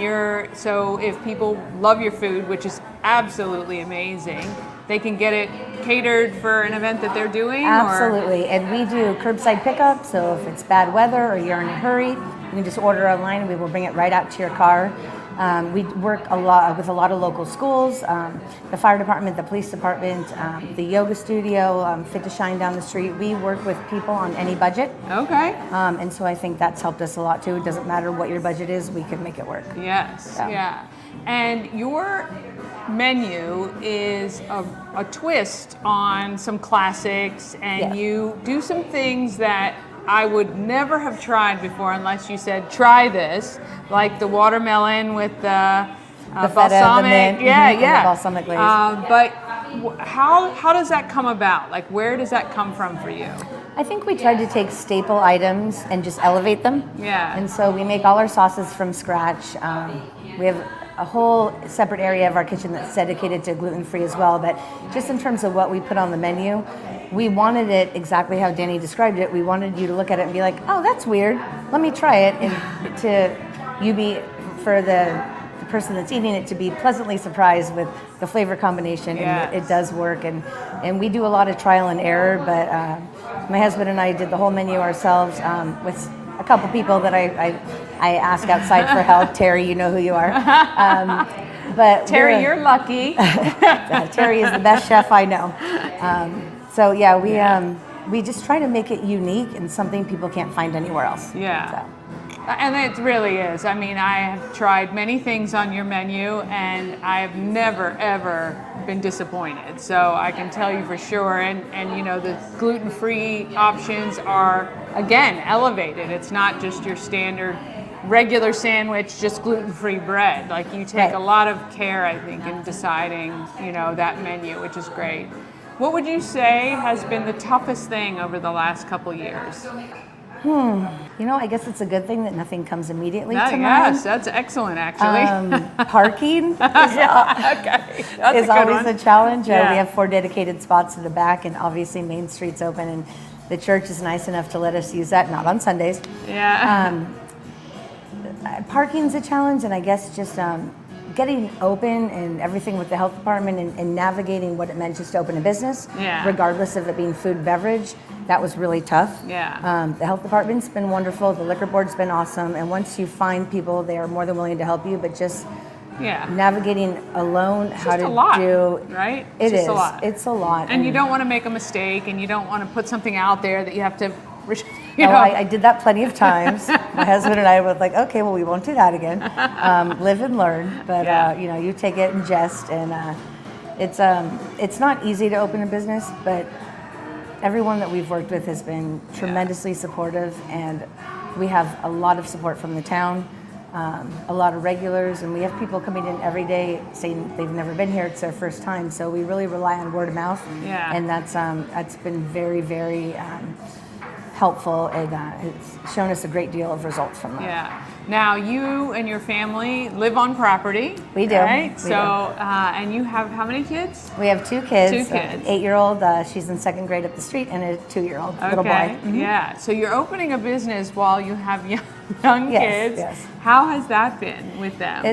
so if people love your food, which is absolutely amazing, they can get it catered for an event that they're doing? Absolutely. And we do curbside pickup. So if it's bad weather or you're in a hurry, you can just order online and we will bring it right out to your car. We work with a lot of local schools, the fire department, the police department, the yoga studio, Fit to Shine down the street. We work with people on any budget. Okay. And so I think that's helped us a lot too. It doesn't matter what your budget is, we can make it work. Yes, yeah. And your menu is a twist on some classics, and you do some things that I would never have tried before unless you said, try this, like the watermelon with the balsamic. The balsamic glaze. But how does that come about? Like, where does that come from for you? I think we tried to take staple items and just elevate them. Yeah. And so we make all our sauces from scratch. We have a whole separate area of our kitchen that's dedicated to gluten-free as well. But just in terms of what we put on the menu, we wanted it exactly how Danny described it. We wanted you to look at it and be like, oh, that's weird. Let me try it. And for the person that's eating it to be pleasantly surprised with the flavor combination. Yes. And it does work. And we do a lot of trial and error, but my husband and I did the whole menu ourselves with a couple people that I ask outside for help. Terry, you know who you are. But Terry, you're lucky. Terry is the best chef I know. So yeah, we just try to make it unique and something people can't find anywhere else. Yeah. So. And it really is. I mean, I have tried many things on your menu, and I have never, ever been disappointed. So I can tell you for sure. And you know, the gluten-free options are, again, elevated. It's not just your standard regular sandwich, just gluten-free bread. Like, you take a lot of care, I think, in deciding, you know, that menu, which is great. What would you say has been the toughest thing over the last couple years? You know, I guess it's a good thing that nothing comes immediately to mind. Yes, that's excellent, actually. Parking is always a challenge. We have 4 dedicated spots in the back, and obviously Main Street's open, and the church is nice enough to let us use that, not on Sundays. Yeah. Parking's a challenge, and I guess just getting open and everything with the health department and navigating what it meant just to open a business, regardless of it being food and beverage. That was really tough. Yeah. The health department's been wonderful. The liquor board's been awesome. And once you find people, they are more than willing to help you. But just navigating alone how to do, right? It is. A lot. It's a lot. And you don't want to make a mistake, and you don't want to put something out there that you have to. I did that plenty of times. My husband and I were like, okay, well, we won't do that again. Live and learn. But you know, you take it in jest, and it's not easy to open a business, but everyone that we've worked with has been tremendously supportive, and we have a lot of support from the town, a lot of regulars, and we have people coming in every day saying they've never been here, it's their first time. So we really rely on word of mouth, and that's been very, very helpful, and it's shown us a great deal of results from that. Yeah. Now, you and your family live on property. We do. Right? And you have how many kids? We have 2 kids. 2 kids. An 8-year-old, she's in 2nd grade up the street, and a 2-year-old little boy. Mm-hmm. Yeah. So you're opening a business while you have young kids. Yes. How has that been with them?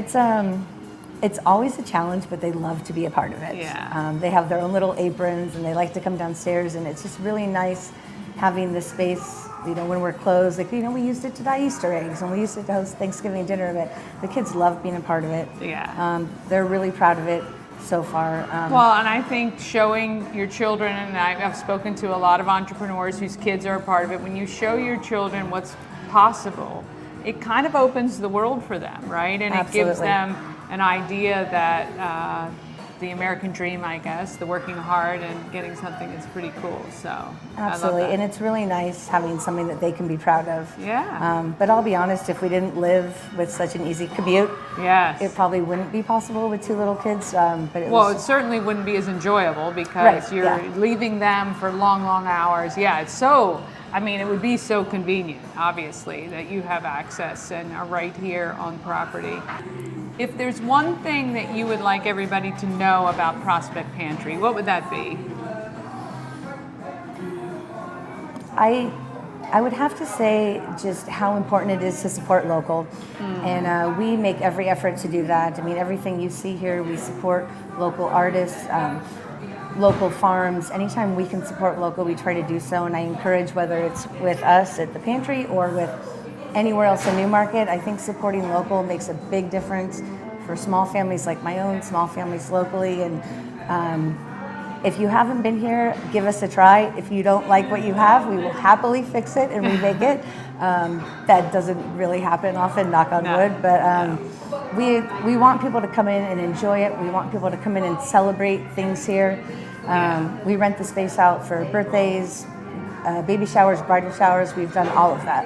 It's always a challenge, but they love to be a part of it. Yeah. They have their own little aprons, and they like to come downstairs, and it's just really nice having the space. You know, when we're closed, like, you know, we used it to dye Easter eggs, and we used it to host Thanksgiving dinner. But the kids love being a part of it. Yeah. They're really proud of it so far. Well, and I think showing your children, and I've spoken to a lot of entrepreneurs whose kids are a part of it, when you show your children what's possible, it kind of opens the world for them, right? And Absolutely. It gives them an idea that the American dream, I guess, the working hard and getting something is pretty cool. So absolutely, and it's really nice having something that they can be proud of. Yeah. But I'll be honest, if we didn't live with such an easy commute, it probably wouldn't be possible with 2 little kids. But it certainly wouldn't be as enjoyable because you're leaving them for long, long hours. Yeah, it's so. I mean, it would be so convenient, obviously, that you have access and are right here on property. If there's one thing that you would like everybody to know about Prospect Pantry, what would that be? I would have to say just how important it is to support local. And we make every effort to do that. I mean, everything you see here, we support local artists, local farms. Anytime we can support local, we try to do so. And I encourage, whether it's with us at the Pantry or with anywhere else in Newmarket, I think supporting local makes a big difference for small families like my own, small families locally. And if you haven't been here, give us a try. If you don't like what you have, we will happily fix it and remake it. That doesn't really happen often, knock on wood, but we want people to come in and enjoy it. We want people to come in and celebrate things here. We rent the space out for birthdays, baby showers, bridal showers. We've done all of that.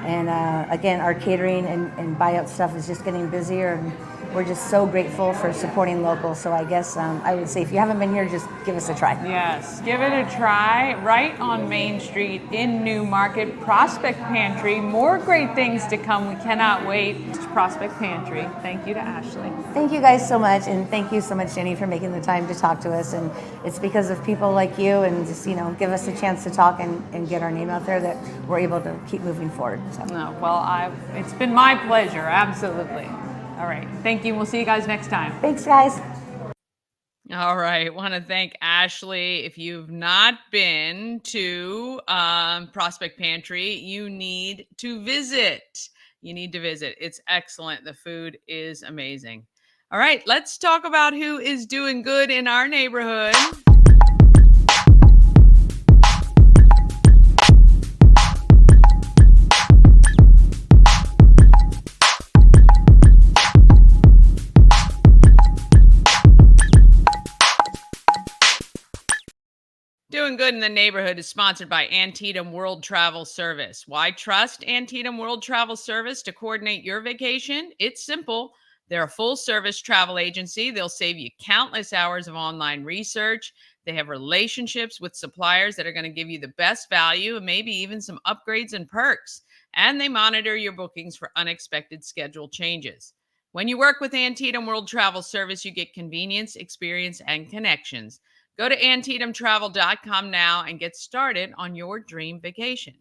And again, our catering and buyout stuff is just getting busier. And we're just so grateful for supporting local. So I guess I would say if you haven't been here, just give us a try. Yes, give it a try. Right on Main Street in Newmarket, Prospect Pantry. More great things to come. We cannot wait. It's Prospect Pantry. Thank you to Ashley. Thank you guys so much. And thank you so much, Jenny, for making the time to talk to us. And it's because of people like you and just, give us a chance to talk and get our name out there that we're able to keep moving forward. So. No, well, it's been my pleasure. Absolutely. All right. Thank you. We'll see you guys next time. Thanks, guys. All right. Want to thank Ashley. If you've not been to Prospect Pantry, you need to visit. It's excellent. The food is amazing. All right. Let's talk about who is doing good in our neighborhood. Doing Good in the Neighborhood is sponsored by Antietam World Travel Service. Why trust Antietam World Travel Service to coordinate your vacation? It's simple. They're a full-service travel agency. They'll save you countless hours of online research. They have relationships with suppliers that are going to give you the best value and maybe even some upgrades and perks. And they monitor your bookings for unexpected schedule changes. When you work with Antietam World Travel Service, you get convenience, experience, and connections. Go to AntietamTravel.com now and get started on your dream vacation.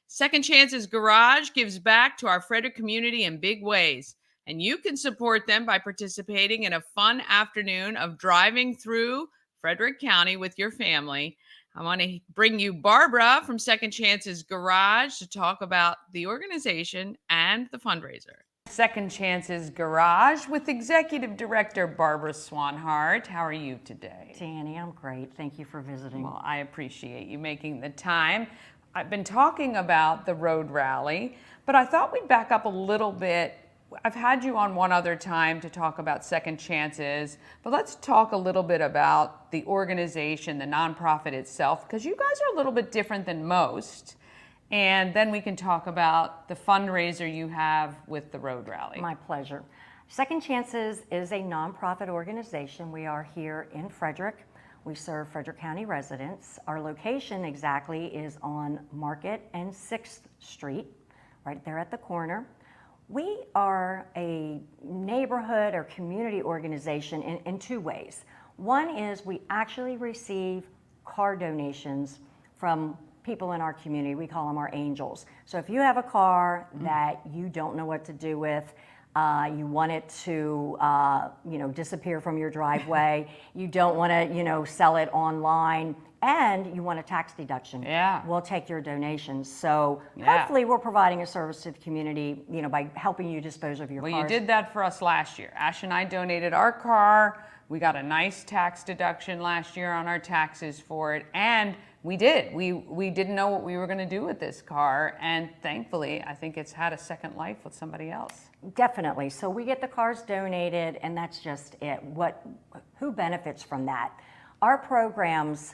Second Chances Garage gives back to our Frederick community in big ways, and you can support them by participating in a fun afternoon of driving through Frederick County with your family. I want to bring you Barbara from Second Chances Garage to talk about the organization and the fundraiser. Second Chances Garage with Executive Director Barbara Swanhart. How are you today? Danny, I'm great. Thank you for visiting. Well, I appreciate you making the time. I've been talking about the road rally, but I thought we'd back up a little bit. I've had you on one other time to talk about Second Chances, but let's talk a little bit about the organization, the nonprofit itself, because you guys are a little bit different than most. And then we can talk about the fundraiser you have with the road rally. My pleasure. Second Chances is a nonprofit organization. We are here in Frederick. We serve Frederick County residents. Our location exactly is on Market and 6th Street, right there at the corner. We are a neighborhood or community organization in two ways. One is we actually receive car donations from people in our community. We call them our angels. So if you have a car that you don't know what to do with, you want it to disappear from your driveway, you don't want to sell it online, and you want a tax deduction, we'll take your donations. So hopefully we're providing a service to the community, by helping you dispose of your cars. Well, you did that for us last year. Ash and I donated our car. We got a nice tax deduction last year on our taxes for it, and we did. We didn't know what we were going to do with this car, and thankfully, I think it's had a second life with somebody else. Definitely. So we get the cars donated, and that's just it. Who benefits from that? Our programs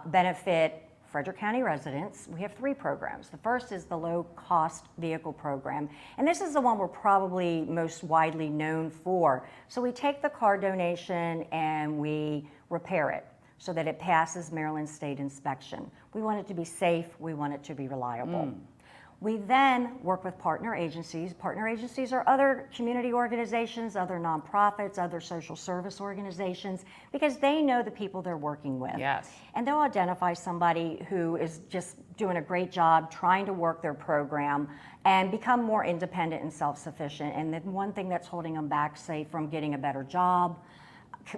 benefit Frederick County residents. We have 3 programs. The first is the low-cost vehicle program, and this is the one we're probably most widely known for. So we take the car donation and we repair it so that it passes Maryland State inspection. We want it to be safe. We want it to be reliable. We then work with partner agencies. Partner agencies are other community organizations, other nonprofits, other social service organizations, because they know the people they're working with. Yes. And they'll identify somebody who is just doing a great job trying to work their program and become more independent and self-sufficient. And the one thing that's holding them back, say, from getting a better job,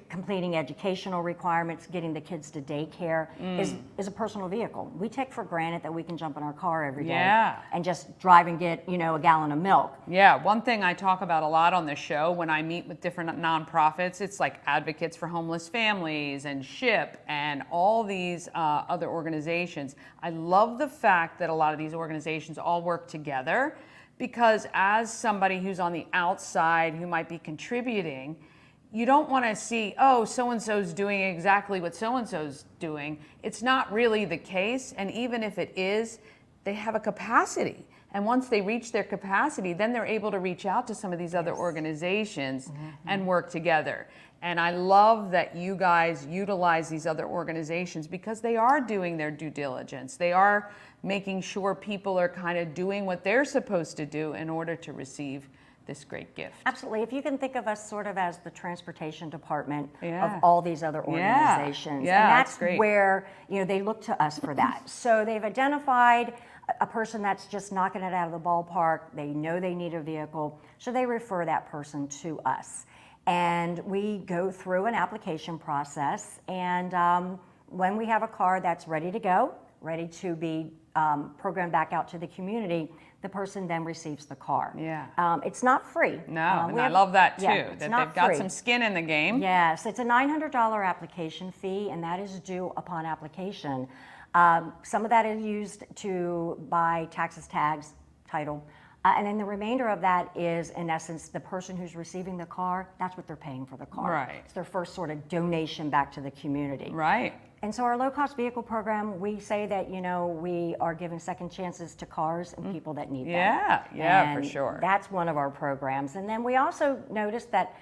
completing educational requirements, getting the kids to daycare, is a personal vehicle. We take for granted that we can jump in our car every day and just drive and get, a gallon of milk. Yeah, one thing I talk about a lot on the show when I meet with different nonprofits, it's like Advocates for Homeless Families and SHIP and all these other organizations. I love the fact that a lot of these organizations all work together, because as somebody who's on the outside who might be contributing, you don't want to see, oh, so-and-so's doing exactly what so-and-so's doing. It's not really the case. And even if it is, they have a capacity. And once they reach their capacity, then they're able to reach out to some of these other organizations and work together. And I love that you guys utilize these other organizations, because they are doing their due diligence. They are making sure people are kind of doing what they're supposed to do in order to receive this great gift. Absolutely. If you can think of us sort of as the transportation department of all these other organizations. Yeah, and that's great. where, they look to us for that. So they've identified a person that's just knocking it out of the ballpark. They know they need a vehicle, so they refer that person to us. And we go through an application process, and when we have a car that's ready to go, ready to be programmed back out to the community, the person then receives the car. Yeah. It's not free. No, and I love that too, that they've got some skin in the game. Yes, it's a $900 application fee, and that is due upon application. Some of that is used to buy taxes, tags, title, and then the remainder of that is, in essence, the person who's receiving the car, that's what they're paying for the car. Right. It's their first sort of donation back to the community. Right. And so our low-cost vehicle program, we say that, we are giving second chances to cars and people that need them. Yeah, for And sure. That's one of our programs. And then we also noticed that,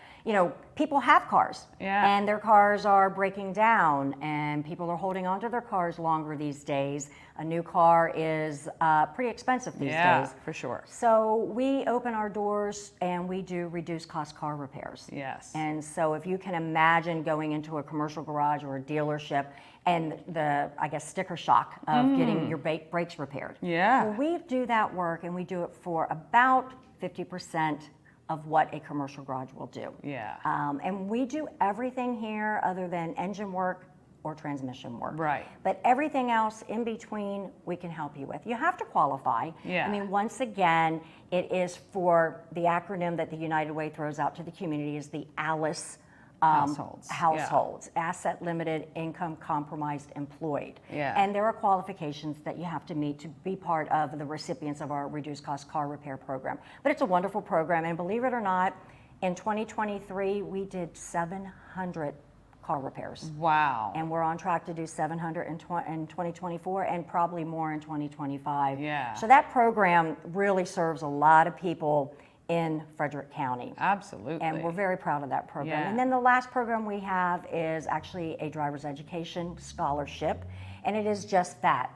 people have cars. And their cars are breaking down, and people are holding on to their cars longer these days. A new car is pretty expensive these days. Yeah, for sure. So we open our doors and we do reduced cost car repairs. Yes. And so if you can imagine going into a commercial garage or a dealership and the, sticker shock of getting your brakes repaired. Yeah. Well, we do that work, and we do it for about 50% of what a commercial garage will do. Yeah. And we do everything here other than engine work or transmission work. Right. But everything else in between, we can help you with. You have to qualify. Yeah. I mean, once again, it is for the acronym that the United Way throws out to the community is the ALICE. Households, asset limited, income compromised, employed. Yeah. And there are qualifications that you have to meet to be part of the recipients of our reduced cost car repair program. But it's a wonderful program, and believe it or not, in 2023 we did 700 car repairs. Wow. And we're on track to do 700 in 2024 and probably more in 2025. Yeah. So that program really serves a lot of people in Frederick County. Absolutely. And we're very proud of that program. Yeah. And then the last program we have is actually a driver's education scholarship. And it is just that.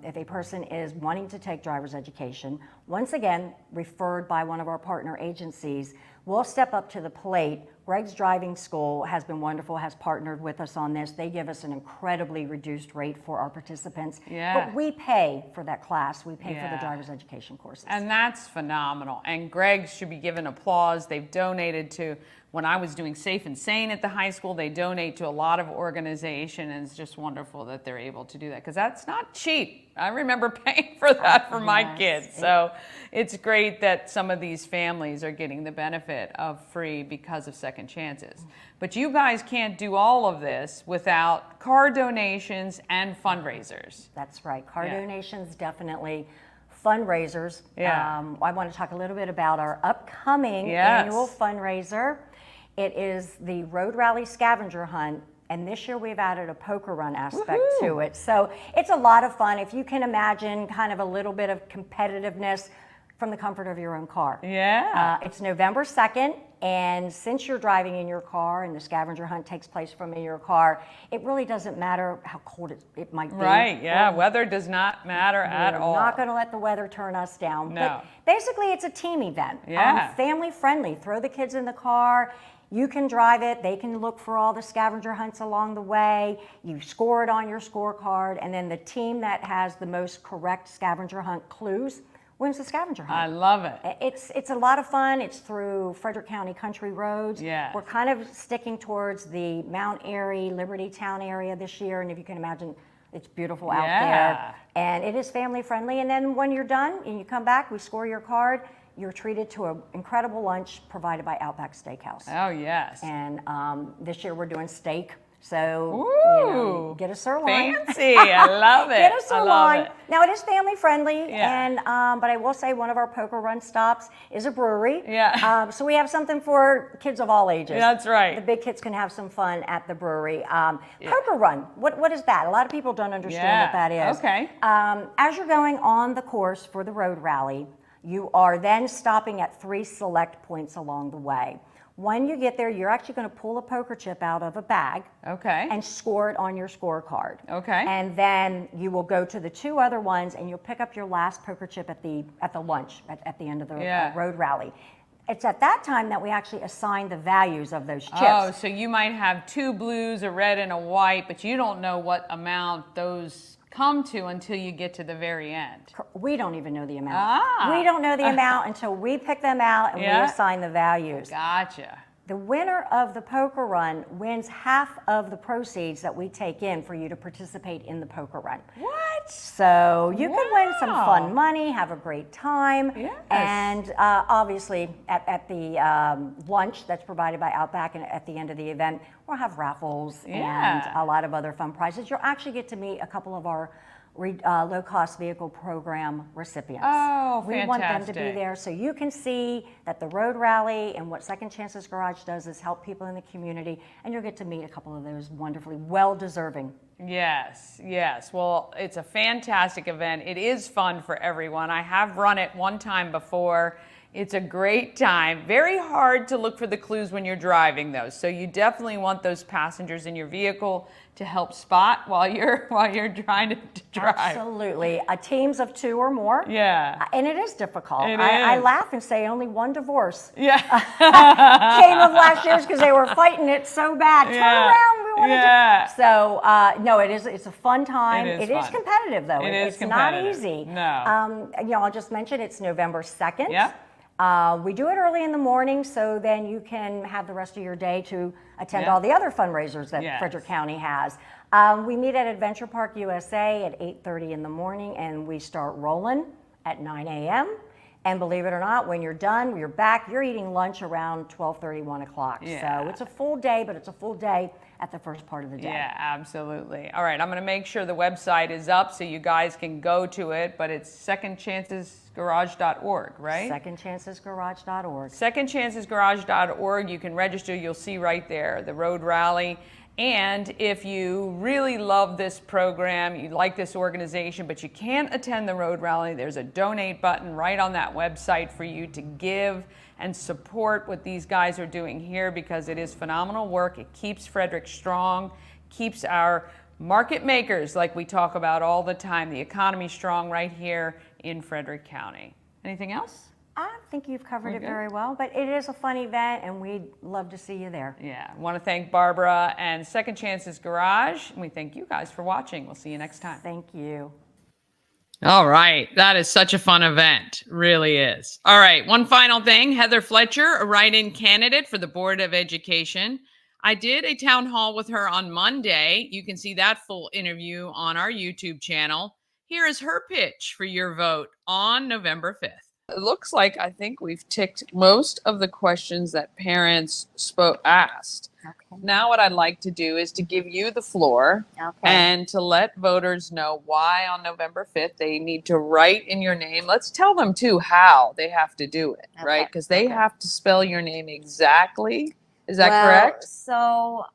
If a person is wanting to take driver's education, once again, referred by one of our partner agencies, we'll step up to the plate. Greg's Driving School has been wonderful, has partnered with us on this. They give us an incredibly reduced rate for our participants. Yeah. But we pay for that class. We pay for the driver's education courses. And that's phenomenal. And Greg should be given applause. They've donated to, when I was doing Safe and Sane at the high school, they donate to a lot of organizations, and it's just wonderful that they're able to do that, because that's not cheap. I remember paying for that for my kids. So it's great that some of these families are getting the benefit of free because of second chances. But you guys can't do all of this without car donations and fundraisers. That's right. Car donations, definitely. Fundraisers. Yeah. I want to talk a little bit about our upcoming annual fundraiser. It is the Road Rally Scavenger Hunt. And this year we've added a poker run aspect to it. So it's a lot of fun. If you can imagine kind of a little bit of competitiveness from the comfort of your own car. Yeah. It's November 2nd And since you're driving in your car and the scavenger hunt takes place from in your car, it really doesn't matter how cold it might be. Right, yeah, weather does not matter at all. We're not going to let the weather turn us down. No. But basically, it's a team event. Yeah. Family friendly. Throw the kids in the car. You can drive it. They can look for all the scavenger hunts along the way. You score it on your scorecard. And then the team that has the most correct scavenger hunt clues wins the scavenger hunt. I love it. It's a lot of fun. It's through Frederick County country roads. Yes. We're kind of sticking towards the Mount Airy, Liberty Town area this year. And if you can imagine, it's beautiful out there. And it is family friendly. And then when you're done and you come back, we score your card. You're treated to an incredible lunch provided by Outback Steakhouse. Oh, yes. And this year we're doing steak. So, Ooh, get a sirloin. Fancy. I love it. Get a sirloin. I love it. Now, it is family friendly. Yeah. And but I will say one of our poker run stops is a brewery. Yeah. So we have something for kids of all ages. That's right. The big kids can have some fun at the brewery. Poker run, what is that? A lot of people don't understand what that is. Okay. As you're going on the course for the road rally, you are then stopping at 3 select points along the way. When you get there, you're actually going to pull a poker chip out of a bag and score it on your scorecard. And then you will go to the 2 other ones and you'll pick up your last poker chip at the lunch at the end of the road rally. It's at that time that we actually assign the values of those chips. Oh, so you might have 2 blues, a red and a white, but you don't know what amount those come to until you get to the very end. We don't even know the amount. We don't know the amount until we pick them out and we assign the values. Gotcha. The winner of the poker run wins half of the proceeds that we take in for you to participate in the poker run. What? So you can win some fun money, have a great time, and obviously at the lunch that's provided by Outback and at the end of the event, we'll have raffles and a lot of other fun prizes. You'll actually get to meet a couple of our low-cost vehicle program recipients. Oh, we want them to be there so you can see that the road rally and what Second Chances Garage does is help people in the community, and you'll get to meet a couple of those wonderfully well-deserving. Yes, yes. Well, it's a fantastic event. It is fun for everyone. I have run it one time before. It's a great time. Very hard to look for the clues when you're driving, though. So you definitely want those passengers in your vehicle to help spot while you're trying to drive. Absolutely. Teams of 2 or more. Yeah. And it is difficult. I laugh and say only one divorce came of last year's because they were fighting it so bad. Turn around. We want to do. So no, it's a fun time. It is competitive though. It's not easy. No. I'll just mention it's November 2nd. Yeah. We do it early in the morning, so then you can have the rest of your day to attend all the other fundraisers that Frederick County has. We meet at Adventure Park USA at 8:30 in the morning, and we start rolling at 9 a.m. And believe it or not, when you're done, you're back, you're eating lunch around 12:30, 1 o'clock. Yeah. So it's a full day, but it's a full day at the first part of the day. Yeah, absolutely. All right, I'm going to make sure the website is up so you guys can go to it, but it's secondchancesgarage.org, right? Secondchancesgarage.org. Secondchancesgarage.org. You can register. You'll see right there the road rally. And if you really love this program, you like this organization, but you can't attend the road rally, there's a donate button right on that website for you to give and support what these guys are doing here, because it is phenomenal work. It keeps Frederick strong, keeps our market makers, like we talk about all the time, the economy strong right here in Frederick County. Anything else? I think you've covered it very well, but it is a fun event, and we'd love to see you there. Yeah, I want to thank Barbara and Second Chances Garage, and we thank you guys for watching. We'll see you next time. Thank you. All right. That is such a fun event. Really is. All right. One final thing. Heather Fletcher, a write-in candidate for the Board of Education. I did a town hall with her on Monday. You can see that full interview on our YouTube channel. Here is her pitch for your vote on November 5th. It looks like I think we've ticked most of the questions that parents asked. Okay. Now what I'd like to do is to give you the floor and to let voters know why on November 5th they need to write in your name. Let's tell them too how they have to do it, right? Because they have to spell your name exactly. Is that correct? So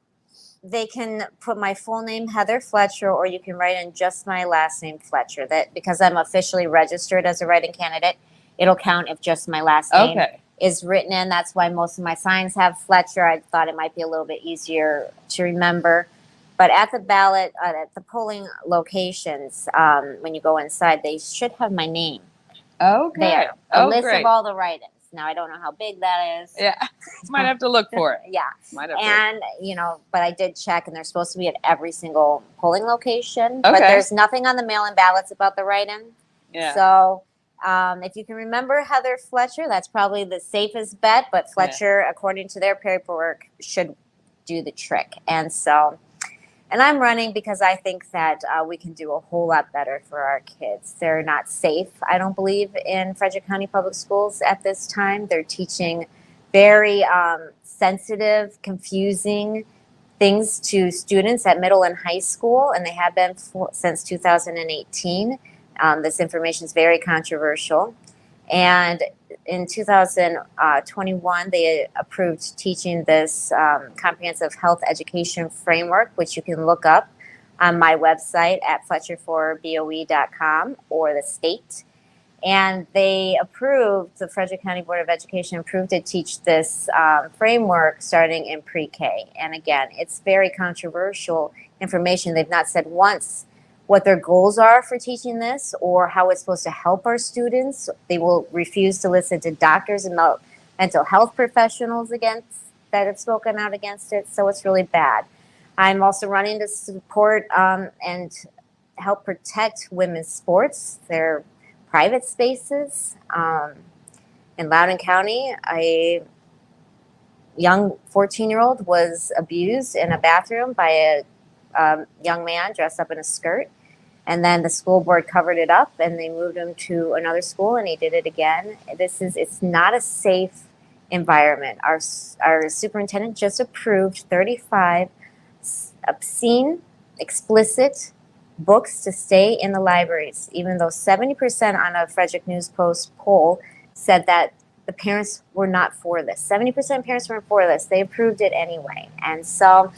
they can put my full name, Heather Fletcher, or you can write in just my last name, Fletcher. That because I'm officially registered as a write-in candidate, it'll count if just my last name is written in. That's why most of my signs have Fletcher. I thought it might be a little bit easier to remember. But at the ballot, at the polling locations, when you go inside, they should have my name. Okay. There. A list great. of all the write-ins. Now, I don't know how big that is. Yeah. Might have to look for it. Yeah. Might have And, you know, but I did check, and they're supposed to be at every single polling location. Okay. But there's nothing on the mail-in ballots about the write-in. Yeah. So if you can remember Heather Fletcher, that's probably the safest bet. But Fletcher, according to their paperwork, should do the trick. And so, and I'm running because I think that we can do a whole lot better for our kids. They're not safe, I don't believe, in Frederick County Public Schools at this time. They're teaching very sensitive, confusing things to students at middle and high school, and they have been since 2018. This information is very controversial. And in 2021, they approved teaching this comprehensive health education framework, which you can look up on my website at fletcher4boe.com or the state. And they approved, the Frederick County Board of Education approved to teach this framework starting in pre-K. And again, it's very controversial information. They've not said once what their goals are for teaching this or how it's supposed to help our students. They will refuse to listen to doctors and mental health professionals that have spoken out against it. So it's really bad. I'm also running to support and help protect women's sports, their private spaces. In Loudoun County, a young 14-year-old was abused in a bathroom by a young man dressed up in a skirt, and then the school board covered it up and they moved him to another school, and he did it again. It's not a safe environment. Our superintendent just approved 35 obscene, explicit books to stay in the libraries, even though 70% on a Frederick News Post poll said that the parents were not for this. 70% of parents weren't for this. They approved it anyway. And so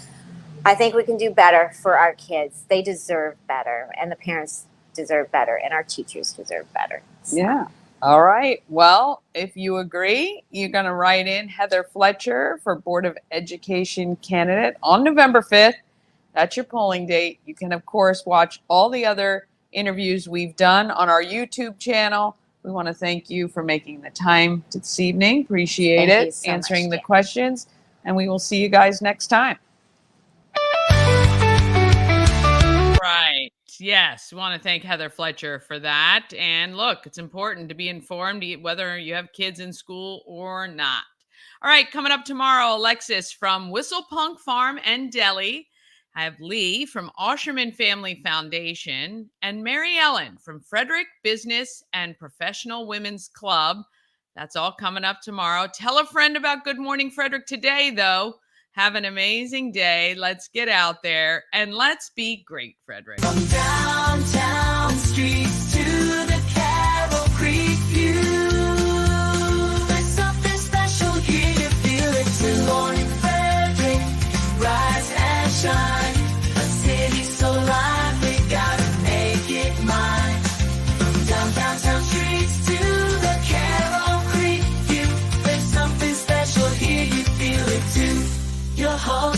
I think we can do better for our kids. They deserve better, and the parents deserve better, and our teachers deserve better. So. Yeah. All right. Well, if you agree, you're going to write in Heather Fletcher for Board of Education candidate on November 5th. That's your polling date. You can, of course, watch all the other interviews we've done on our YouTube channel. We want to thank you for making the time this evening. Appreciate Thank you it, so answering much, the questions, and we will see you guys next time. Right. Yes. We want to thank Heather Fletcher for that. And look, it's important to be informed whether you have kids in school or not. All right. Coming up tomorrow, Alexis from Whistlepunk Farm and Deli. I have Lee from Osherman Family Foundation and Mary Ellen from Frederick Business and Professional Women's Club. That's all coming up tomorrow. Tell a friend about Good Morning Frederick today, though. Have an amazing day. Let's get out there and let's be great, Frederick. From downtown streets to the Carroll Creek view. There's something special here, you feel it. Good Morning Frederick, rise and shine. A city so lively, gotta make it mine. From downtown streets to the Carroll Creek view. There's something special here, you feel it too. Your whole